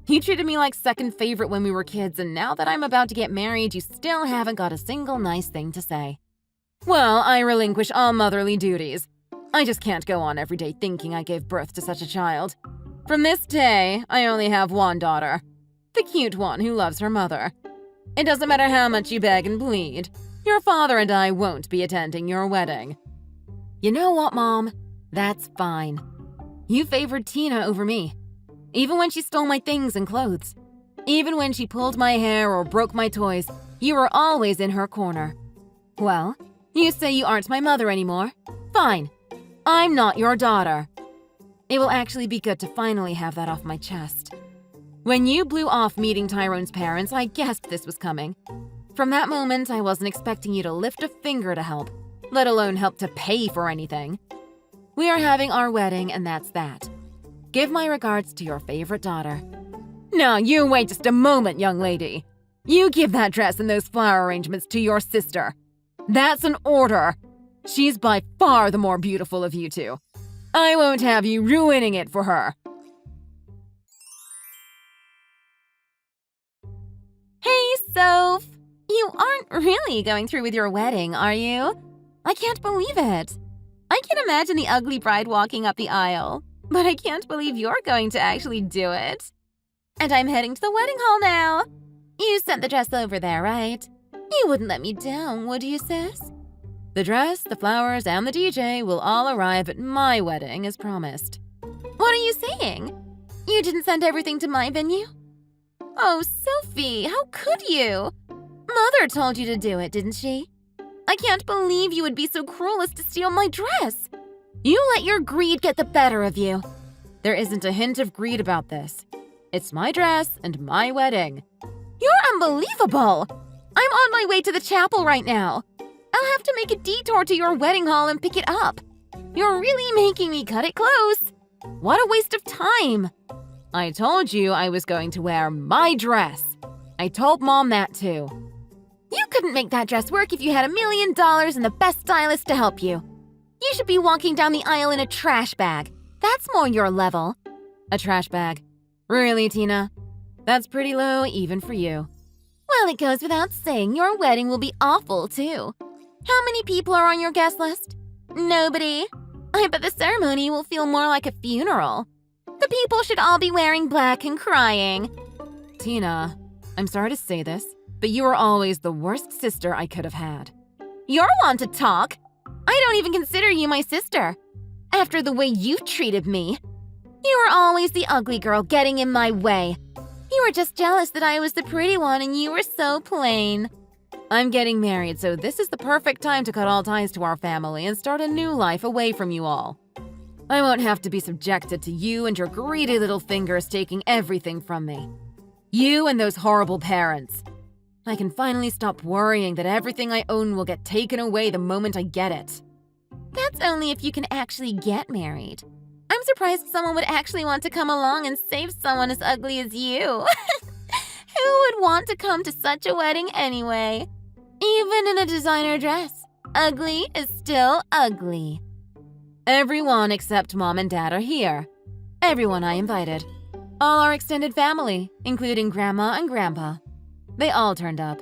[SPEAKER 1] You treated me like second favorite when we were kids, and now that I'm about to get married, you still haven't got a single nice thing to say. Well, I relinquish all motherly duties. I just can't go on every day thinking I gave birth to such a child. From this day, I only have one daughter. The cute one who loves her mother. It doesn't matter how much you beg and plead. Your father and I won't be attending your wedding. You know what, Mom? That's fine. You favored Tina over me. Even when she stole my things and clothes. Even when she pulled my hair or broke my toys, you were always in her corner. Well, you say you aren't my mother anymore. Fine. I'm not your daughter. It will actually be good to finally have that off my chest. When you blew off meeting Tyrone's parents, I guessed this was coming. From that moment, I wasn't expecting you to lift a finger to help, let alone help to pay for anything. We are having our wedding, and that's that. Give my regards to your favorite daughter. Now, you wait just a moment, young lady. You give that dress and those flower arrangements to your sister. That's an order. She's by far the more beautiful of you two. I won't have you ruining it for her. Hey, Soph. You aren't really going through with your wedding, are you? I can't believe it. I can imagine the ugly bride walking up the aisle, but I can't believe you're going to actually do it. And I'm heading to the wedding hall now. You sent the dress over there, right? You wouldn't let me down, would you, sis? The dress, the flowers, and the DJ will all arrive at my wedding as promised. What are you saying? You didn't send everything to my venue? Oh, Sophie, how could you? Mother told you to do it, didn't she? I can't believe you would be so cruel as to steal my dress. You let your greed get the better of you. There isn't a hint of greed about this. It's my dress and my wedding. You're unbelievable! I'm on my way to the chapel right now. I'll have to make a detour to your wedding hall and pick it up. You're really making me cut it close. What a waste of time. I told you I was going to wear my dress. I told Mom that too. You couldn't make that dress work if you had $1 million and the best stylist to help you. You should be walking down the aisle in a trash bag. That's more your level. A trash bag? Really, Tina? That's pretty low even for you. Well, it goes without saying your wedding will be awful too. How many people are on your guest list? Nobody. I bet the ceremony will feel more like a funeral. The people should all be wearing black and crying. Tina, I'm sorry to say this, but you were always the worst sister I could have had. You're one to talk. I don't even consider you my sister. After the way you've treated me. You were always the ugly girl getting in my way. You were just jealous that I was the pretty one and you were so plain. I'm getting married, so this is the perfect time to cut all ties to our family and start a new life away from you all. I won't have to be subjected to you and your greedy little fingers taking everything from me. You and those horrible parents. I can finally stop worrying that everything I own will get taken away the moment I get it. That's only if you can actually get married. I'm surprised someone would actually want to come along and save someone as ugly as you. Who would want to come to such a wedding anyway? Even in a designer dress, ugly is still ugly. Everyone except Mom and Dad are here. Everyone I invited. All our extended family, including Grandma and Grandpa. They all turned up.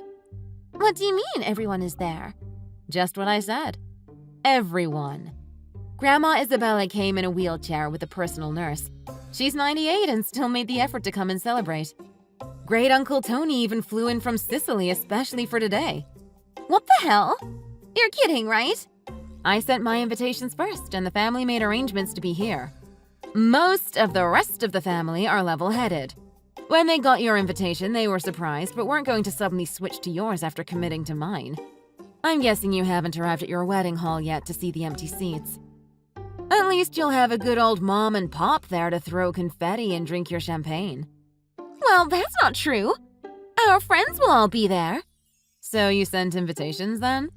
[SPEAKER 1] What do you mean everyone is there? Just what I said. Everyone. Grandma Isabella came in a wheelchair with a personal nurse. She's 98 and still made the effort to come and celebrate. Great Uncle Tony even flew in from Sicily especially for today. What the hell? You're kidding, right? I sent my invitations first, and the family made arrangements to be here. Most of the rest of the family are level-headed. When they got your invitation, they were surprised, but weren't going to suddenly switch to yours after committing to mine. I'm guessing you haven't arrived at your wedding hall yet to see the empty seats. At least you'll have a good old Mom and Pop there to throw confetti and drink your champagne. Well, that's not true. Our friends will all be there. So you sent invitations then?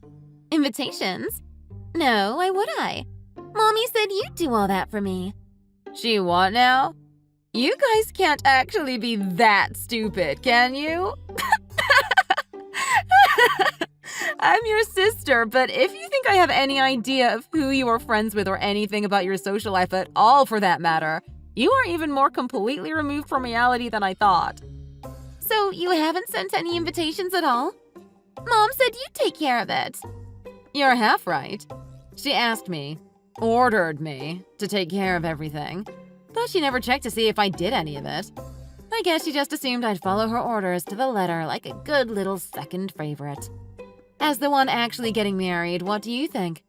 [SPEAKER 1] Invitations? No, why would I? Mommy said you'd do all that for me. She what now? You guys can't actually be that stupid, can you? I'm your sister, but if you think I have any idea of who you are friends with or anything about your social life at all for that matter, You are even more completely removed from reality than I thought. So you haven't sent any invitations at all? Mom said you'd take care of it.
[SPEAKER 2] You're half right. She asked me, ordered me, to take care of everything, but she never checked to see if I did any of it. I guess she just assumed I'd follow her orders to the letter like a good little second favorite. As the one actually getting married, what do you think?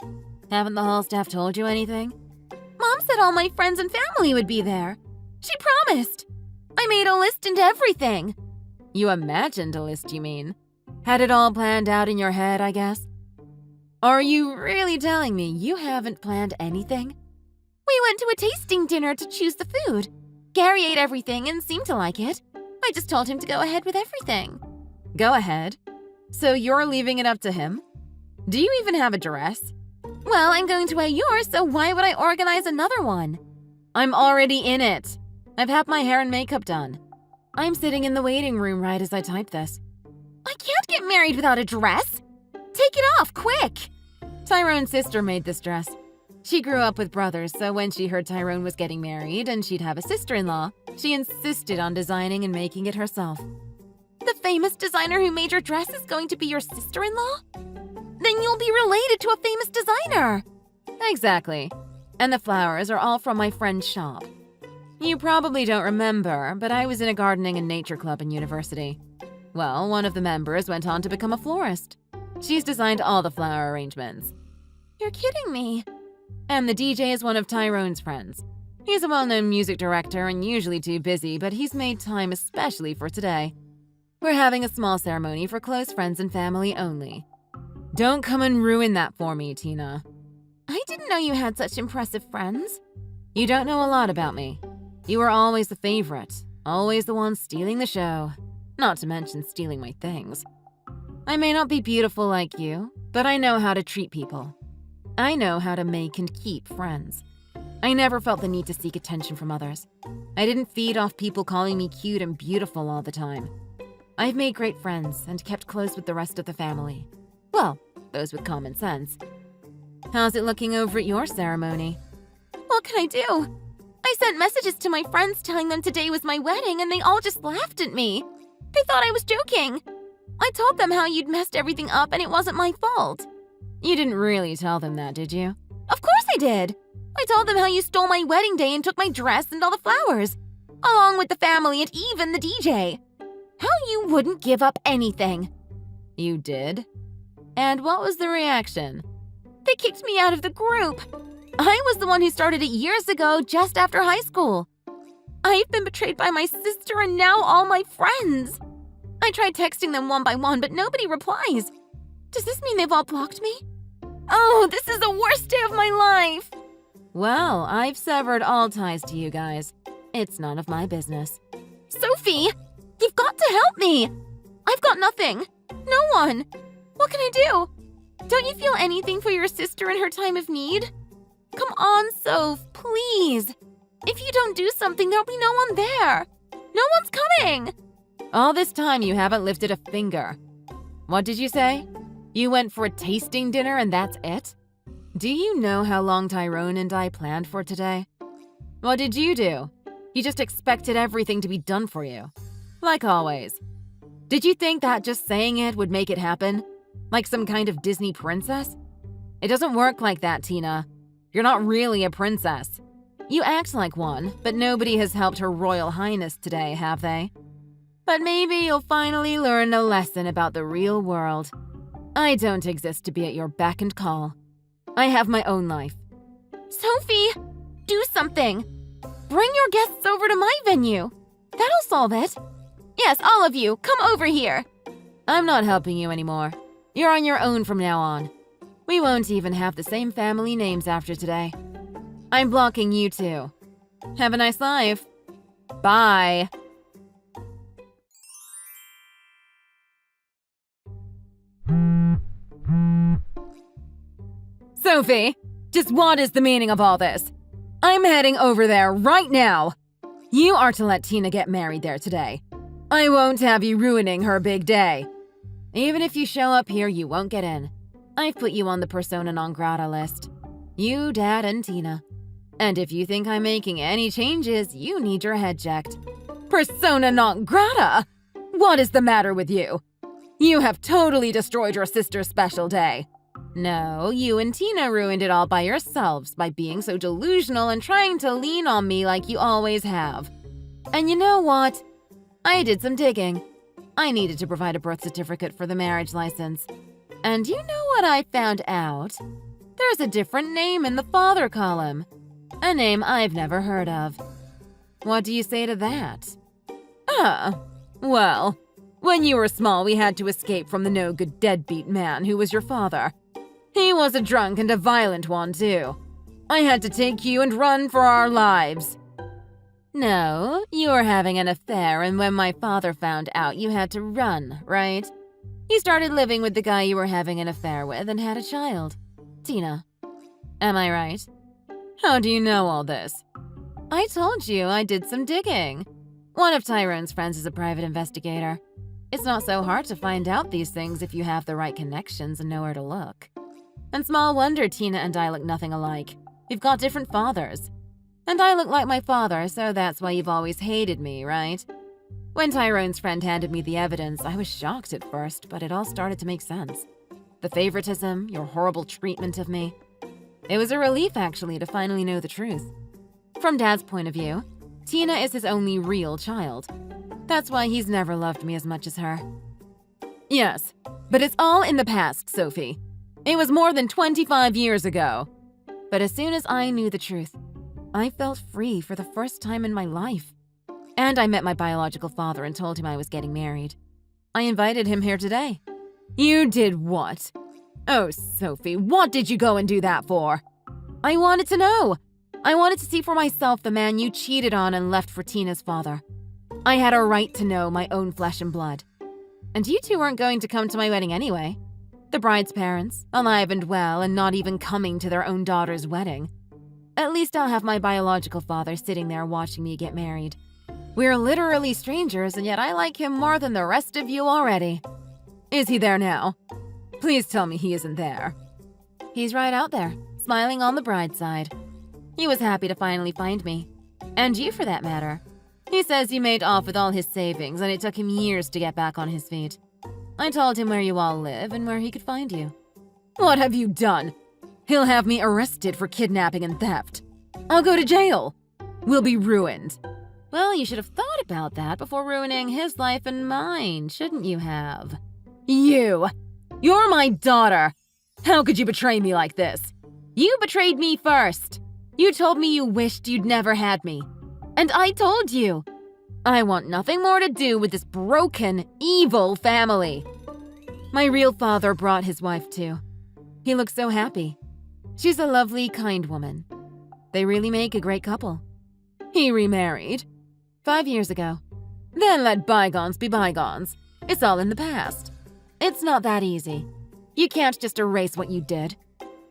[SPEAKER 2] Haven't the hall staff told you anything?
[SPEAKER 1] Mom said all my friends and family would be there. She promised. I made a list and everything.
[SPEAKER 2] You imagined a list, you mean? Had it all planned out in your head, I guess? Are you really telling me you haven't planned anything?
[SPEAKER 1] We went to a tasting dinner to choose the food. Gary ate everything and seemed to like it. I just told him to go ahead with everything.
[SPEAKER 2] Go ahead. So you're leaving it up to him? Do you even have a dress?
[SPEAKER 1] Well, I'm going to wear yours, so why would I organize another one?
[SPEAKER 2] I'm already in it. I've had my hair and makeup done. I'm sitting in the waiting room right as I type this.
[SPEAKER 1] I can't get married without a dress. Take it off, quick!
[SPEAKER 2] Tyrone's sister made this dress. She grew up with brothers, so when she heard Tyrone was getting married and she'd have a sister-in-law, she insisted on designing and making it herself.
[SPEAKER 1] The famous designer who made your dress is going to be your sister-in-law? Then you'll be related to a famous designer.
[SPEAKER 2] Exactly. And the flowers are all from my friend's shop. You probably don't remember, but I was in a gardening and nature club in university. Well, one of the members went on to become a florist. She's designed all the flower arrangements.
[SPEAKER 1] You're kidding me.
[SPEAKER 2] And the DJ is one of Tyrone's friends. He's a well-known music director and usually too busy, but he's made time especially for today. We're having a small ceremony for close friends and family only. Don't come and ruin that for me, Tina.
[SPEAKER 1] I didn't know you had such impressive friends.
[SPEAKER 2] You don't know a lot about me. You were always the favorite, always the one stealing the show, not to mention stealing my things. I may not be beautiful like you, but I know how to treat people. I know how to make and keep friends. I never felt the need to seek attention from others. I didn't feed off people calling me cute and beautiful all the time. I've made great friends and kept close with the rest of the family. Well, those with common sense. How's it looking over at your ceremony?
[SPEAKER 1] What can I do? I sent messages to my friends telling them today was my wedding and they all just laughed at me. They thought I was joking. I told them how you'd messed everything up and it wasn't my fault.
[SPEAKER 2] You didn't really tell them that, did you?
[SPEAKER 1] Of course I did. I told them how you stole my wedding day and took my dress and all the flowers, along with the family and even the DJ. How you wouldn't give up anything.
[SPEAKER 2] You did? And what was the reaction?
[SPEAKER 1] They kicked me out of the group. I was the one who started it years ago, just after high school. I've been betrayed by my sister and now all my friends. I tried texting them one by one, but nobody replies. Does this mean they've all blocked me? Oh, this is the worst day of my life.
[SPEAKER 2] Well, I've severed all ties to you guys. It's none of my business.
[SPEAKER 1] Sophie, you've got to help me. I've got nothing. No one. What can I do? Don't you feel anything for your sister in her time of need? Come on, Soph, please. If you don't do something, there'll be no one there. No one's coming.
[SPEAKER 2] All this time you haven't lifted a finger. What did you say? You went for a tasting dinner and that's it? Do you know how long Tyrone and I planned for today? What did you do? You just expected everything to be done for you. Like always. Did you think that just saying it would make it happen? Like some kind of Disney princess? It doesn't work like that, Tina. You're not really a princess. You act like one, but nobody has helped Her Royal Highness today, have they? But maybe you'll finally learn a lesson about the real world. I don't exist to be at your beck and call. I have my own life.
[SPEAKER 1] Sophie, do something. Bring your guests over to my venue. That'll solve it. Yes, all of you, come over here.
[SPEAKER 2] I'm not helping you anymore. You're on your own from now on. We won't even have the same family names after today. I'm blocking you too. Have a nice life. Bye. Sophie, just what is the meaning of all this? I'm heading over there right now. You are to let Tina get married there today. I won't have you ruining her big day. Even if you show up here, you won't get in. I've put you on the persona non grata list. You, Dad, and Tina.
[SPEAKER 1] And if you think I'm making any changes, you need your head checked. Persona non grata! What is the matter with you? You have totally destroyed your sister's special day. No, you and Tina ruined it all by yourselves by being so delusional and trying to lean on me like you always have. And you know what? I did some digging. I needed to provide a birth certificate for the marriage license. And you know what I found out? There's a different name in the father column. A name I've never heard of. What do you say to that? Well, when you were small, we had to escape from the no-good deadbeat man who was your father. He was a drunk and a violent one, too. I had to take you and run for our lives. No, you were having an affair, and when my father found out, you had to run, right? You started living with the guy you were having an affair with and had a child. Tina. Am I right? How do you know all this? I told you I did some digging. One of Tyrone's friends is a private investigator. It's not so hard to find out these things if you have the right connections and know where to look. And small wonder Tina and I look nothing alike. We've got different fathers. And I look like my father, so that's why you've always hated me, right? When Tyrone's friend handed me the evidence, I was shocked at first, but it all started to make sense. The favoritism, your horrible treatment of me. It was a relief, actually, to finally know the truth. From Dad's point of view, Tina is his only real child. That's why he's never loved me as much as her. Yes, but it's all in the past, Sophie. It was more than 25 years ago. But as soon as I knew the truth, I felt free for the first time in my life. And I met my biological father and told him I was getting married. I invited him here today. You did what? Oh, Sophie, what did you go and do that for? I wanted to know. I wanted to see for myself the man you cheated on and left for Tina's father. I had a right to know my own flesh and blood. And you two weren't going to come to my wedding anyway. The bride's parents, alive and well, and not even coming to their own daughter's wedding. At least I'll have my biological father sitting there watching me get married. We're literally strangers, and yet I like him more than the rest of you already. Is he there now? Please tell me he isn't there. He's right out there, smiling on the bride's side. He was happy to finally find me. And you, for that matter. He says he made off with all his savings, and it took him years to get back on his feet. I told him where you all live and where he could find you. What have you done? He'll have me arrested for kidnapping and theft. I'll go to jail. We'll be ruined. Well, you should have thought about that before ruining his life and mine, shouldn't you have? You! You're my daughter! How could you betray me like this? You betrayed me first! You told me you wished you'd never had me. And I told you! I want nothing more to do with this broken, evil family. My real father brought his wife too. He looks so happy. She's a lovely, kind woman. They really make a great couple. He remarried 5 years ago. Then let bygones be bygones. It's all in the past. It's not that easy. You can't just erase what you did.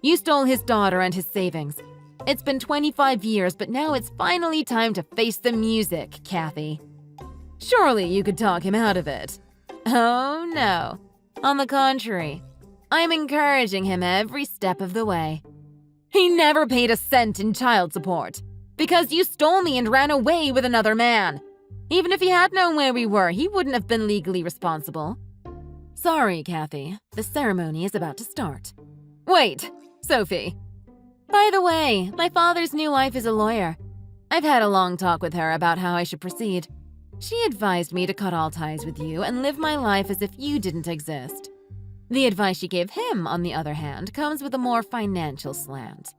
[SPEAKER 1] You stole his daughter and his savings. It's been 25 years, but now it's finally time to face the music, Kathy. Surely you could talk him out of it. Oh, no. On the contrary, I'm encouraging him every step of the way. He never paid a cent in child support because you stole me and ran away with another man. Even if he had known where we were, he wouldn't have been legally responsible. Sorry, Kathy. The ceremony is about to start. Wait, Sophie. By the way, my father's new wife is a lawyer. I've had a long talk with her about how I should proceed. She advised me to cut all ties with you and live my life as if you didn't exist. The advice she gave him, on the other hand, comes with a more financial slant.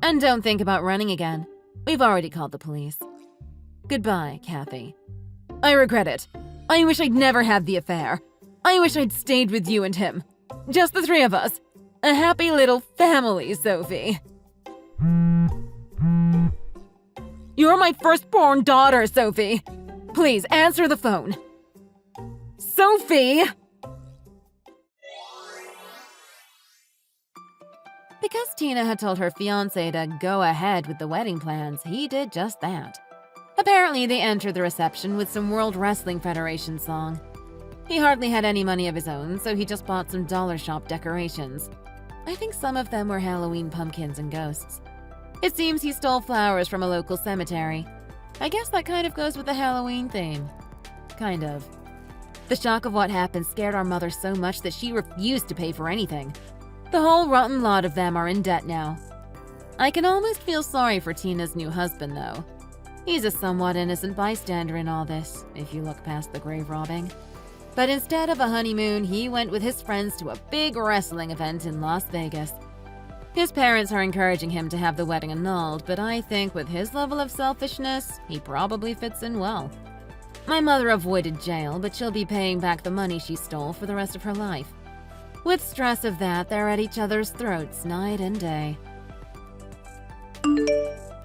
[SPEAKER 1] And don't think about running again. We've already called the police. Goodbye, Kathy. I regret it. I wish I'd never had the affair. I wish I'd stayed with you and him. Just the three of us. A happy little family, Sophie. You're my firstborn daughter, Sophie. Please answer the phone. Sophie! Because Tina had told her fiancé to go ahead with the wedding plans, he did just that. Apparently, they entered the reception with some World Wrestling Federation song. He hardly had any money of his own, so he just bought some dollar shop decorations. I think some of them were Halloween pumpkins and ghosts. It seems he stole flowers from a local cemetery. I guess that kind of goes with the Halloween theme. Kind of. The shock of what happened scared our mother so much that she refused to pay for anything. The whole rotten lot of them are in debt now. I can almost feel sorry for Tina's new husband, though. He's a somewhat innocent bystander in all this, if you look past the grave robbing. But instead of a honeymoon, he went with his friends to a big wrestling event in Las Vegas. His parents are encouraging him to have the wedding annulled, but I think with his level of selfishness, he probably fits in well. My mother avoided jail, but she'll be paying back the money she stole for the rest of her life. With stress of that, they're at each other's throats night and day.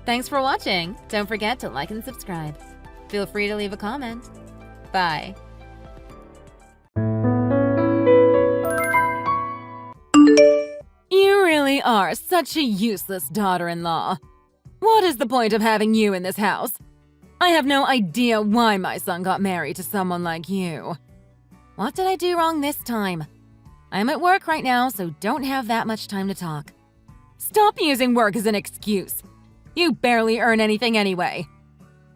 [SPEAKER 1] Thanks for watching. Don't forget to like and subscribe. Feel free to leave a comment. Bye.
[SPEAKER 2] You really are such a useless daughter-in-law. What is the point of having you in this house? I have no idea why my son got married to someone like you.
[SPEAKER 1] What did I do wrong this time? I'm at work right now, so don't have that much time to talk.
[SPEAKER 2] Stop using work as an excuse. You barely earn anything anyway.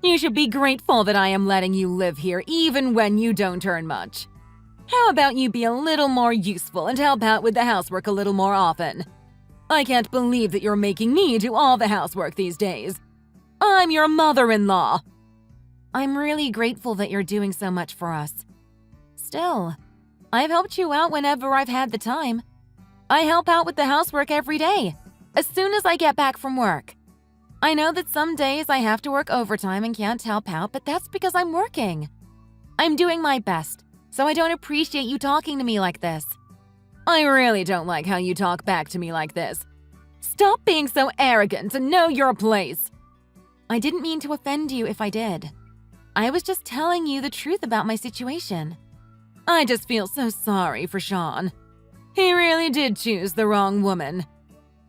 [SPEAKER 2] You should be grateful that I am letting you live here even when you don't earn much. How about you be a little more useful and help out with the housework a little more often? I can't believe that you're making me do all the housework these days. I'm your mother-in-law.
[SPEAKER 1] I'm really grateful that you're doing so much for us. Still, I've helped you out whenever I've had the time. I help out with the housework every day, as soon as I get back from work. I know that some days I have to work overtime and can't help out, but that's because I'm working. I'm doing my best, so I don't appreciate you talking to me like this.
[SPEAKER 2] I really don't like how you talk back to me like this. Stop being so arrogant and know your place.
[SPEAKER 1] I didn't mean to offend you if I did. I was just telling you the truth about my situation.
[SPEAKER 2] I just feel so sorry for Sean. He really did choose the wrong woman.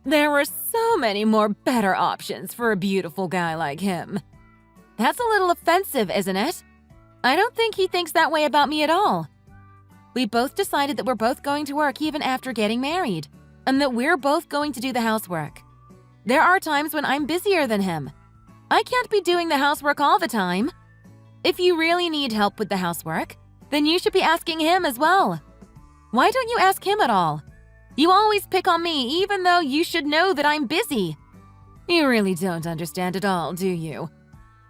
[SPEAKER 2] There were so many more better options for a beautiful guy like him.
[SPEAKER 1] That's a little offensive, isn't it? I don't think he thinks that way about me at all. We both decided that we're both going to work even after getting married, and that we're both going to do the housework. There are times when I'm busier than him. I can't be doing the housework all the time. If you really need help with the housework, then you should be asking him as well. Why don't you ask him at all? You always pick on me, even though you should know that I'm busy.
[SPEAKER 2] You really don't understand at all, do you?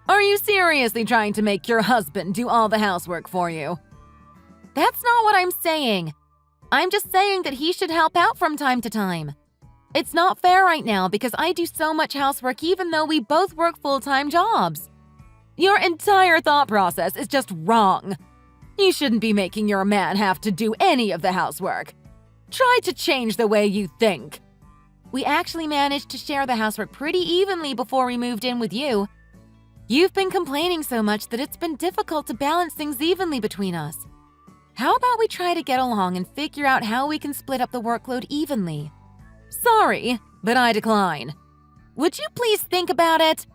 [SPEAKER 2] Are you seriously trying to make your husband do all the housework for you?
[SPEAKER 1] That's not what I'm saying. I'm just saying that he should help out from time to time. It's not fair right now because I do so much housework even though we both work full-time jobs.
[SPEAKER 2] Your entire thought process is just wrong. You shouldn't be making your man have to do any of the housework. Try to change the way you think.
[SPEAKER 1] We actually managed to share the housework pretty evenly before we moved in with you. You've been complaining so much that it's been difficult to balance things evenly between us. How about we try to get along and figure out how we can split up the workload evenly?
[SPEAKER 2] Sorry, but I decline.
[SPEAKER 1] Would you please think about it?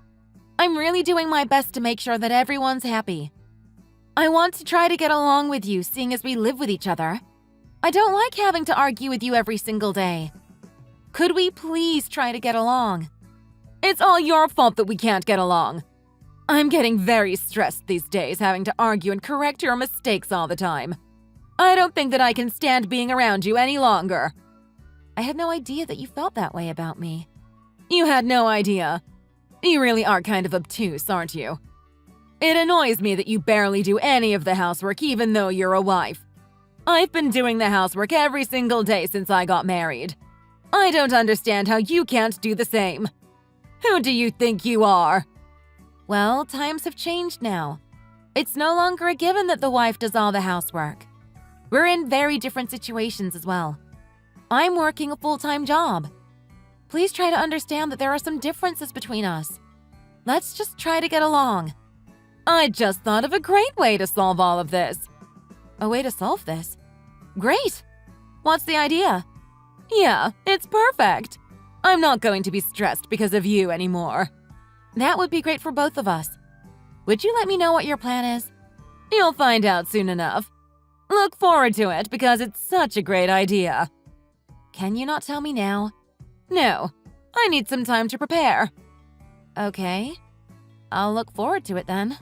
[SPEAKER 1] I'm really doing my best to make sure that everyone's happy. I want to try to get along with you, seeing as we live with each other. I don't like having to argue with you every single day. Could we please try to get along?
[SPEAKER 2] It's all your fault that we can't get along. I'm getting very stressed these days, having to argue and correct your mistakes all the time. I don't think that I can stand being around you any longer.
[SPEAKER 1] I had no idea that you felt that way about me.
[SPEAKER 2] You had no idea. You really are kind of obtuse, aren't you? It annoys me that you barely do any of the housework even though you're a wife. I've been doing the housework every single day since I got married. I don't understand how you can't do the same. Who do you think you are?
[SPEAKER 1] Well, times have changed now. It's no longer a given that the wife does all the housework. We're in very different situations as well. I'm working a full-time job. Please try to understand that there are some differences between us. Let's just try to get along.
[SPEAKER 2] I just thought of a great way to solve all of this.
[SPEAKER 1] A way to solve this? Great! What's the idea?
[SPEAKER 2] Yeah, it's perfect. I'm not going to be stressed because of you anymore.
[SPEAKER 1] That would be great for both of us. Would you let me know what your plan is?
[SPEAKER 2] You'll find out soon enough. Look forward to it because it's such a great idea.
[SPEAKER 1] Can you not tell me now?
[SPEAKER 2] No,
[SPEAKER 1] I need some time to prepare. Okay. I'll look forward to it then.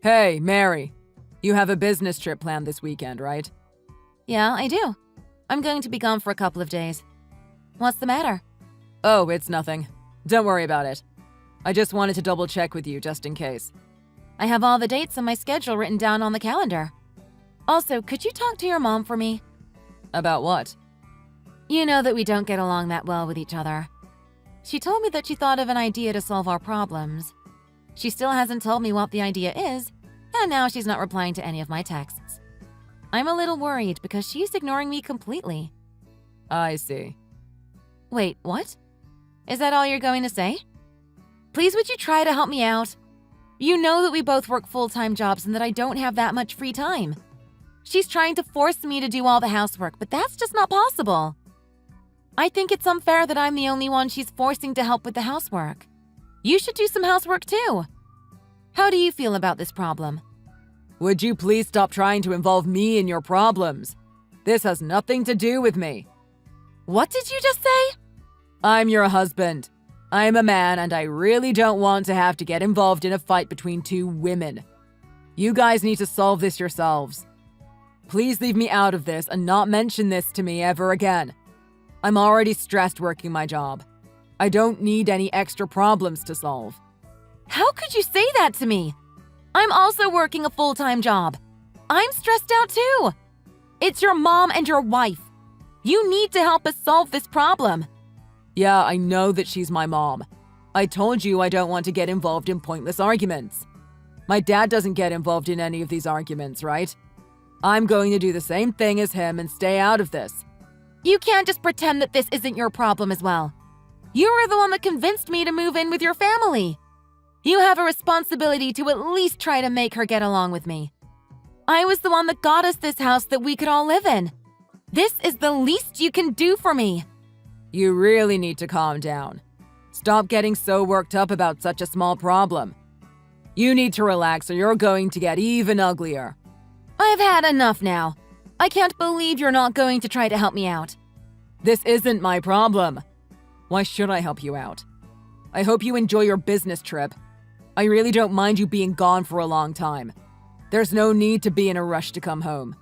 [SPEAKER 2] Hey, Mary. You have a business trip planned this weekend, right?
[SPEAKER 1] Yeah, I do. I'm going to be gone for a couple of days. What's the matter?
[SPEAKER 2] Oh, it's nothing. Don't worry about it. I just wanted to double check with you just in case.
[SPEAKER 1] I have all the dates on my schedule written down on the calendar. Also, could you talk to your mom for me?
[SPEAKER 2] About what?
[SPEAKER 1] You know that we don't get along that well with each other. She told me that she thought of an idea to solve our problems. She still hasn't told me what the idea is, and now she's not replying to any of my texts. I'm a little worried because she's ignoring me completely.
[SPEAKER 2] I see.
[SPEAKER 1] Wait, what? Is that all you're going to say? Please, would you try to help me out? You know that we both work full-time jobs and that I don't have that much free time. She's trying to force me to do all the housework, but that's just not possible. I think it's unfair that I'm the only one she's forcing to help with the housework. You should do some housework too. How do you feel about this problem?
[SPEAKER 2] Would you please stop trying to involve me in your problems? This has nothing to do with me.
[SPEAKER 1] What did you just say?
[SPEAKER 2] I'm your husband. I'm a man and I really don't want to have to get involved in a fight between two women. You guys need to solve this yourselves. Please leave me out of this and not mention this to me ever again. I'm already stressed working my job. I don't need any extra problems to solve.
[SPEAKER 1] How could you say that to me? I'm also working a full-time job. I'm stressed out too. It's your mom and your wife. You need to help us solve this problem.
[SPEAKER 2] Yeah, I know that she's my mom. I told you I don't want to get involved in pointless arguments. My dad doesn't get involved in any of these arguments, right? I'm going to do the same thing as him and stay out of this.
[SPEAKER 1] You can't just pretend that this isn't your problem as well. You were the one that convinced me to move in with your family. You have a responsibility to at least try to make her get along with me. I was the one that got us this house that we could all live in. This is the least you can do for me.
[SPEAKER 2] You really need to calm down. Stop getting so worked up about such a small problem. You need to relax or you're going to get even uglier.
[SPEAKER 1] I've had enough now. I can't believe you're not going to try to help me out.
[SPEAKER 2] This isn't my problem. Why should I help you out? I hope you enjoy your business trip. I really don't mind you being gone for a long time. There's no need to be in a rush to come home.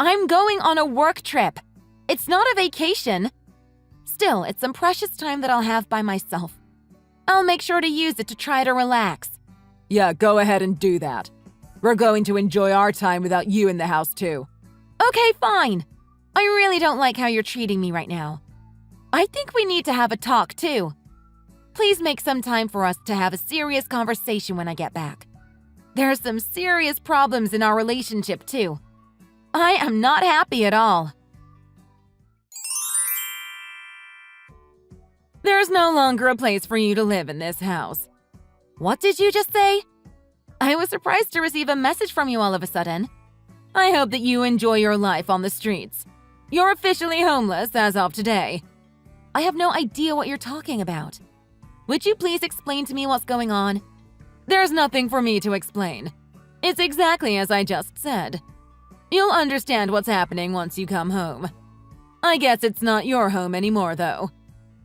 [SPEAKER 1] I'm going on a work trip. It's not a vacation. Still, it's some precious time that I'll have by myself. I'll make sure to use it to try to relax.
[SPEAKER 2] Yeah, go ahead and do that. We're going to enjoy our time without you in the house too.
[SPEAKER 1] Okay, fine. I really don't like how you're treating me right now. I think we need to have a talk too. Please make some time for us to have a serious conversation when I get back. There are some serious problems in our relationship too. I am not happy at all. There's no longer a place for you to live in this house. What did you just say? I was surprised to receive a message from you all of a sudden. I hope that you enjoy your life on the streets. You're officially homeless as of today. I have no idea what you're talking about. Would you please explain to me what's going on? There's nothing for me to explain. It's exactly as I just said. You'll understand what's happening once you come home. I guess it's not your home anymore, though.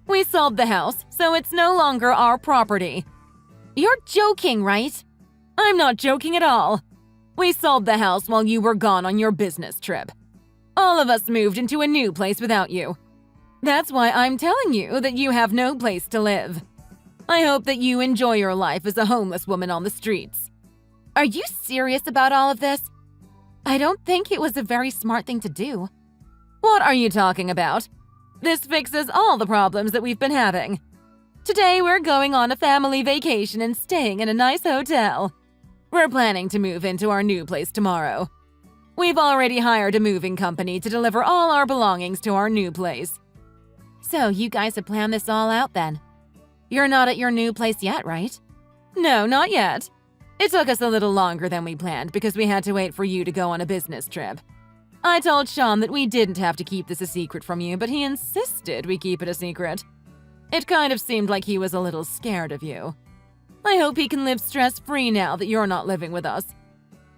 [SPEAKER 1] We sold the house, so it's no longer our property. You're joking, right? I'm not joking at all. We sold the house while you were gone on your business trip. All of us moved into a new place without you. That's why I'm telling you that you have no place to live. I hope that you enjoy your life as a homeless woman on the streets. Are you serious about all of this? I don't think it was a very smart thing to do. What are you talking about? This fixes all the problems that we've been having. Today we're going on a family vacation and staying in a nice hotel. We're planning to move into our new place tomorrow. We've already hired a moving company to deliver all our belongings to our new place. So you guys have planned this all out then? You're not at your new place yet, right? No, not yet. It took us a little longer than we planned because we had to wait for you to go on a business trip. I told Sean that we didn't have to keep this a secret from you, but he insisted we keep it a secret. It kind of seemed like he was a little scared of you. I hope he can live stress-free now that you're not living with us.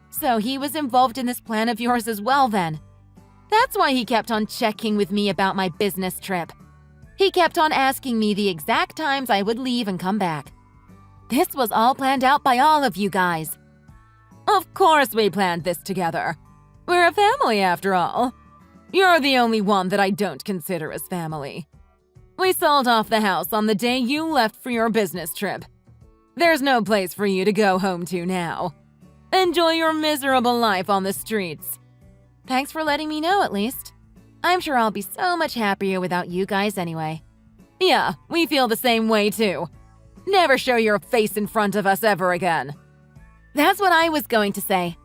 [SPEAKER 1] So he was involved in this plan of yours as well then. That's why he kept on checking with me about my business trip. He kept on asking me the exact times I would leave and come back. This was all planned out by all of you guys.
[SPEAKER 2] Of course we planned this together. We're a family after all. You're the only one that I don't consider as family. We sold off the house on the day you left for your business trip. There's no place for you to go home to now. Enjoy your miserable life on the streets.
[SPEAKER 1] Thanks for letting me know at least. I'm sure I'll be so much happier without you guys anyway.
[SPEAKER 2] Yeah, we feel the same way too. Never show your face in front of us ever again.
[SPEAKER 1] That's what I was going to say.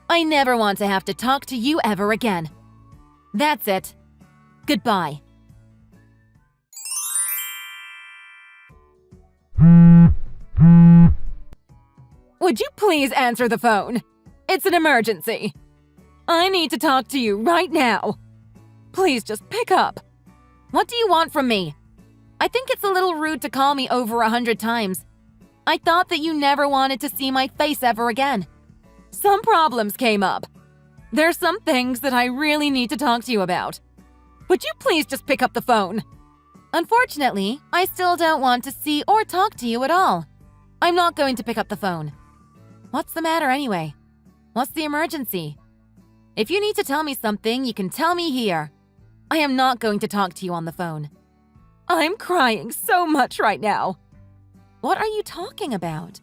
[SPEAKER 1] I never want to have to talk to you ever again. That's it. Goodbye.
[SPEAKER 2] Would you please answer the phone? It's an emergency. I need to talk to you right now. Please just pick up.
[SPEAKER 1] What do you want from me? I think it's a little rude to call me over 100 times. I thought that you never wanted to see my face ever again.
[SPEAKER 2] Some problems came up. There's some things that I really need to talk to you about. Would you please just pick up the phone?
[SPEAKER 1] Unfortunately, I still don't want to see or talk to you at all. I'm not going to pick up the phone. What's the matter anyway? What's the emergency? If you need to tell me something, you can tell me here. I am not going to talk to you on the phone.
[SPEAKER 2] I'm crying so much right now.
[SPEAKER 1] What are you talking about?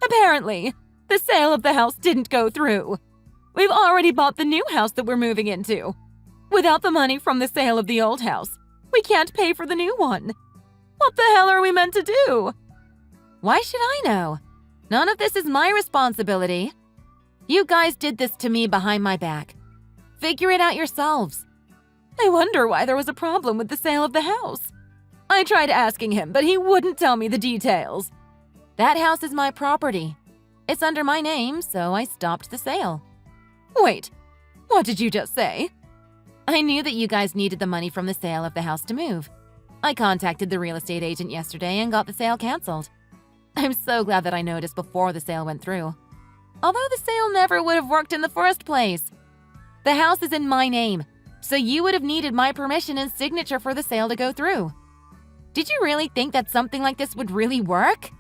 [SPEAKER 2] Apparently, the sale of the house didn't go through. We've already bought the new house that we're moving into. Without the money from the sale of the old house, we can't pay for the new one. What the hell are we meant to do?
[SPEAKER 1] Why should I know? None of this is my responsibility. You guys did this to me behind my back. Figure it out yourselves.
[SPEAKER 2] I wonder why there was a problem with the sale of the house. I tried asking him, but he wouldn't tell me the details.
[SPEAKER 1] That house is my property. It's under my name, so I stopped the sale.
[SPEAKER 2] Wait, what did you just say?
[SPEAKER 1] I knew that you guys needed the money from the sale of the house to move. I contacted the real estate agent yesterday and got the sale canceled. I'm so glad that I noticed before the sale went through. Although the sale never would have worked in the first place. The house is in my name, so you would have needed my permission and signature for the sale to go through. Did you really think that something like this would really work?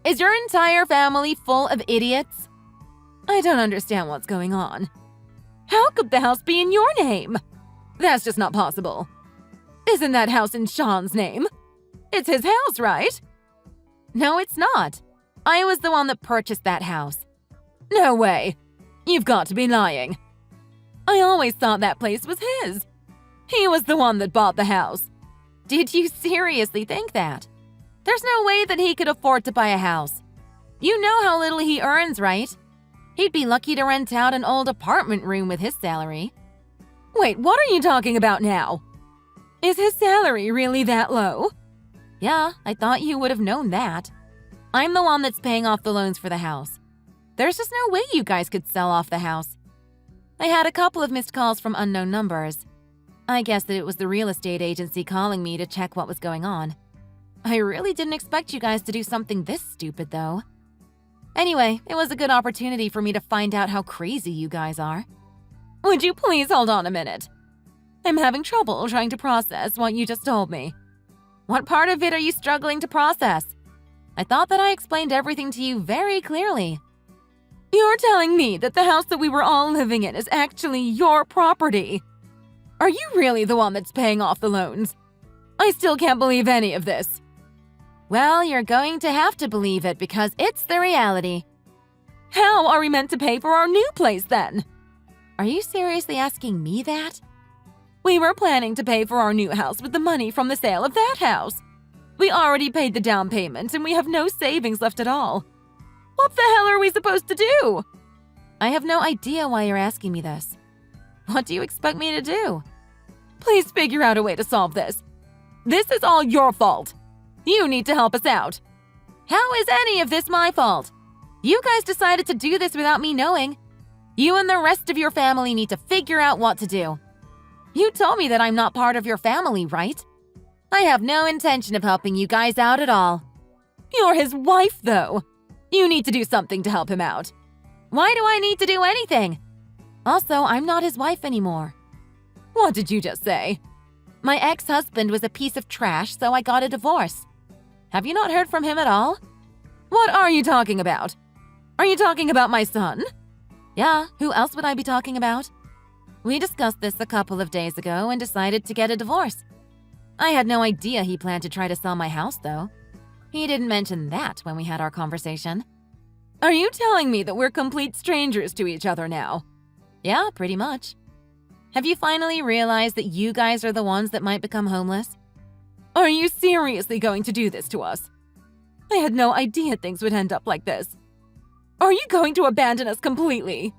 [SPEAKER 1] Is your entire family full of idiots?
[SPEAKER 2] I don't understand what's going on. How could the house be in your name? That's just not possible. Isn't that house in Sean's name? It's his house, right?
[SPEAKER 1] No, it's not. I was the one that purchased that house.
[SPEAKER 2] No way. You've got to be lying. I always thought that place was his. He was the one that bought the house.
[SPEAKER 1] Did you seriously think that? There's no way that he could afford to buy a house. You know how little he earns, right? He'd be lucky to rent out an old apartment room with his salary.
[SPEAKER 2] Wait, what are you talking about now? Is his salary really that low?
[SPEAKER 1] Yeah, I thought you would have known that. I'm the one that's paying off the loans for the house. There's just no way you guys could sell off the house. I had a couple of missed calls from unknown numbers. I guess that it was the real estate agency calling me to check what was going on. I really didn't expect you guys to do something this stupid, though. Anyway, it was a good opportunity for me to find out how crazy you guys are.
[SPEAKER 2] Would you please hold on a minute? I'm having trouble trying to process what you just told me.
[SPEAKER 1] What part of it are you struggling to process? I thought that I explained everything to you very clearly.
[SPEAKER 2] You're telling me that the house that we were all living in is actually your property. Are you really the one that's paying off the loans? I still can't believe any of this.
[SPEAKER 1] Well, you're going to have to believe it because it's the reality.
[SPEAKER 2] How are we meant to pay for our new place then?
[SPEAKER 1] Are you seriously asking me that?
[SPEAKER 2] We were planning to pay for our new house with the money from the sale of that house. We already paid the down payment and we have no savings left at all. What the hell are we supposed to do?
[SPEAKER 1] I have no idea why you're asking me this. What do you expect me to do?
[SPEAKER 2] Please figure out a way to solve this. This is all your fault. You need to help us out.
[SPEAKER 1] How is any of this my fault? You guys decided to do this without me knowing. You and the rest of your family need to figure out what to do. You told me that I'm not part of your family, right? I have no intention of helping you guys out at all.
[SPEAKER 2] You're his wife, though. You need to do something to help him out.
[SPEAKER 1] Why do I need to do anything? Also, I'm not his wife anymore. What did you just say? My ex-husband was a piece of trash, so I got a divorce. Have you not heard from him at all? What are you talking about? Are you talking about my son? Yeah, who else would I be talking about? We discussed this a couple of days ago and decided to get a divorce. I had no idea he planned to try to sell my house, though. He didn't mention that when we had our conversation. Are you telling me that we're complete strangers to each other now? Yeah, pretty much. Have you finally realized that you guys are the ones that might become homeless? Are you seriously going to do this to us? I had no idea things would end up like this. Are you going to abandon us completely?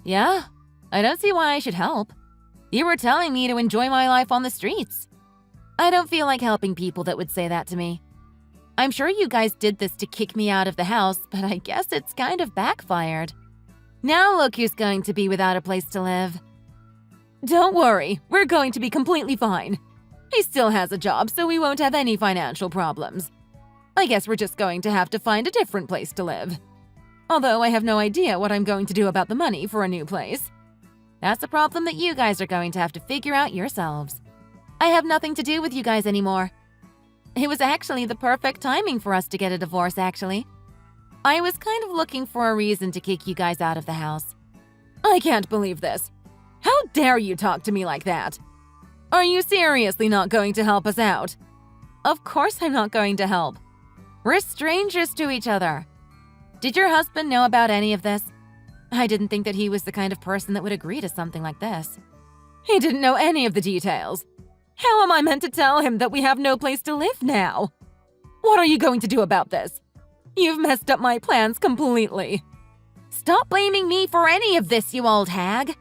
[SPEAKER 1] Yeah, I don't see why I should help. You were telling me to enjoy my life on the streets. I don't feel like helping people that would say that to me. I'm sure you guys did this to kick me out of the house, but I guess it's kind of backfired. Now look who's going to be without a place to live. Don't worry, we're going to be completely fine. He still has a job, so we won't have any financial problems. I guess we're just going to have to find a different place to live. Although I have no idea what I'm going to do about the money for a new place. That's a problem that you guys are going to have to figure out yourselves. I have nothing to do with you guys anymore. It was actually the perfect timing for us to get a divorce, actually. I was kind of looking for a reason to kick you guys out of the house. I can't believe this. How dare you talk to me like that? Are you seriously not going to help us out? Of course I'm not going to help. We're strangers to each other. Did your husband know about any of this? I didn't think that he was the kind of person that would agree to something like this. He didn't know any of the details. How am I meant to tell him that we have no place to live now? What are you going to do about this? You've messed up my plans completely. Stop blaming me for any of this, you old hag.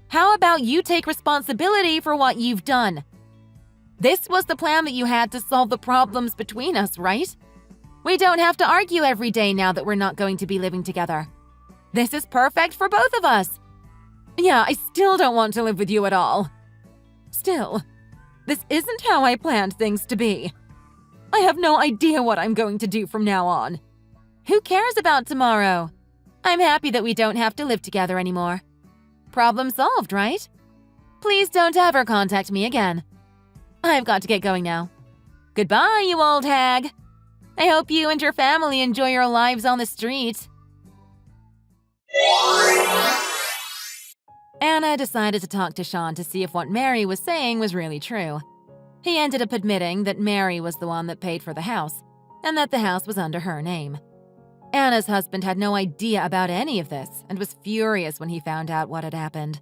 [SPEAKER 1] How about you take responsibility for what you've done? This was the plan that you had to solve the problems between us, right? We don't have to argue every day now that we're not going to be living together. This is perfect for both of us. Yeah, I still don't want to live with you at all. Still, this isn't how I planned things to be. I have no idea what I'm going to do from now on. Who cares about tomorrow? I'm happy that we don't have to live together anymore. Problem solved, right? Please don't ever contact me again. I've got to get going now. Goodbye, you old hag. I hope you and your family enjoy your lives on the street. Anna decided to talk to Sean to see if what Mary was saying was really true. He ended up admitting that Mary was the one that paid for the house, and that the house was under her name. Anna's husband had no idea about any of this and was furious when he found out what had happened.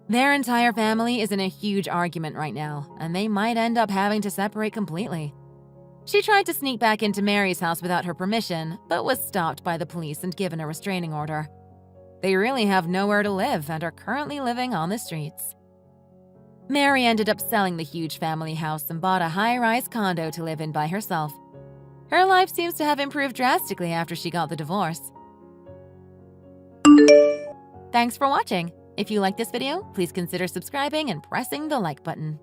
[SPEAKER 1] Their entire family is in a huge argument right now, and they might end up having to separate completely. She tried to sneak back into Mary's house without her permission, but was stopped by the police and given a restraining order. They really have nowhere to live and are currently living on the streets. Mary ended up selling the huge family house and bought a high-rise condo to live in by herself. Her life seems to have improved drastically after she got the divorce. Thanks for watching. If you like this video, please consider subscribing and pressing the like button.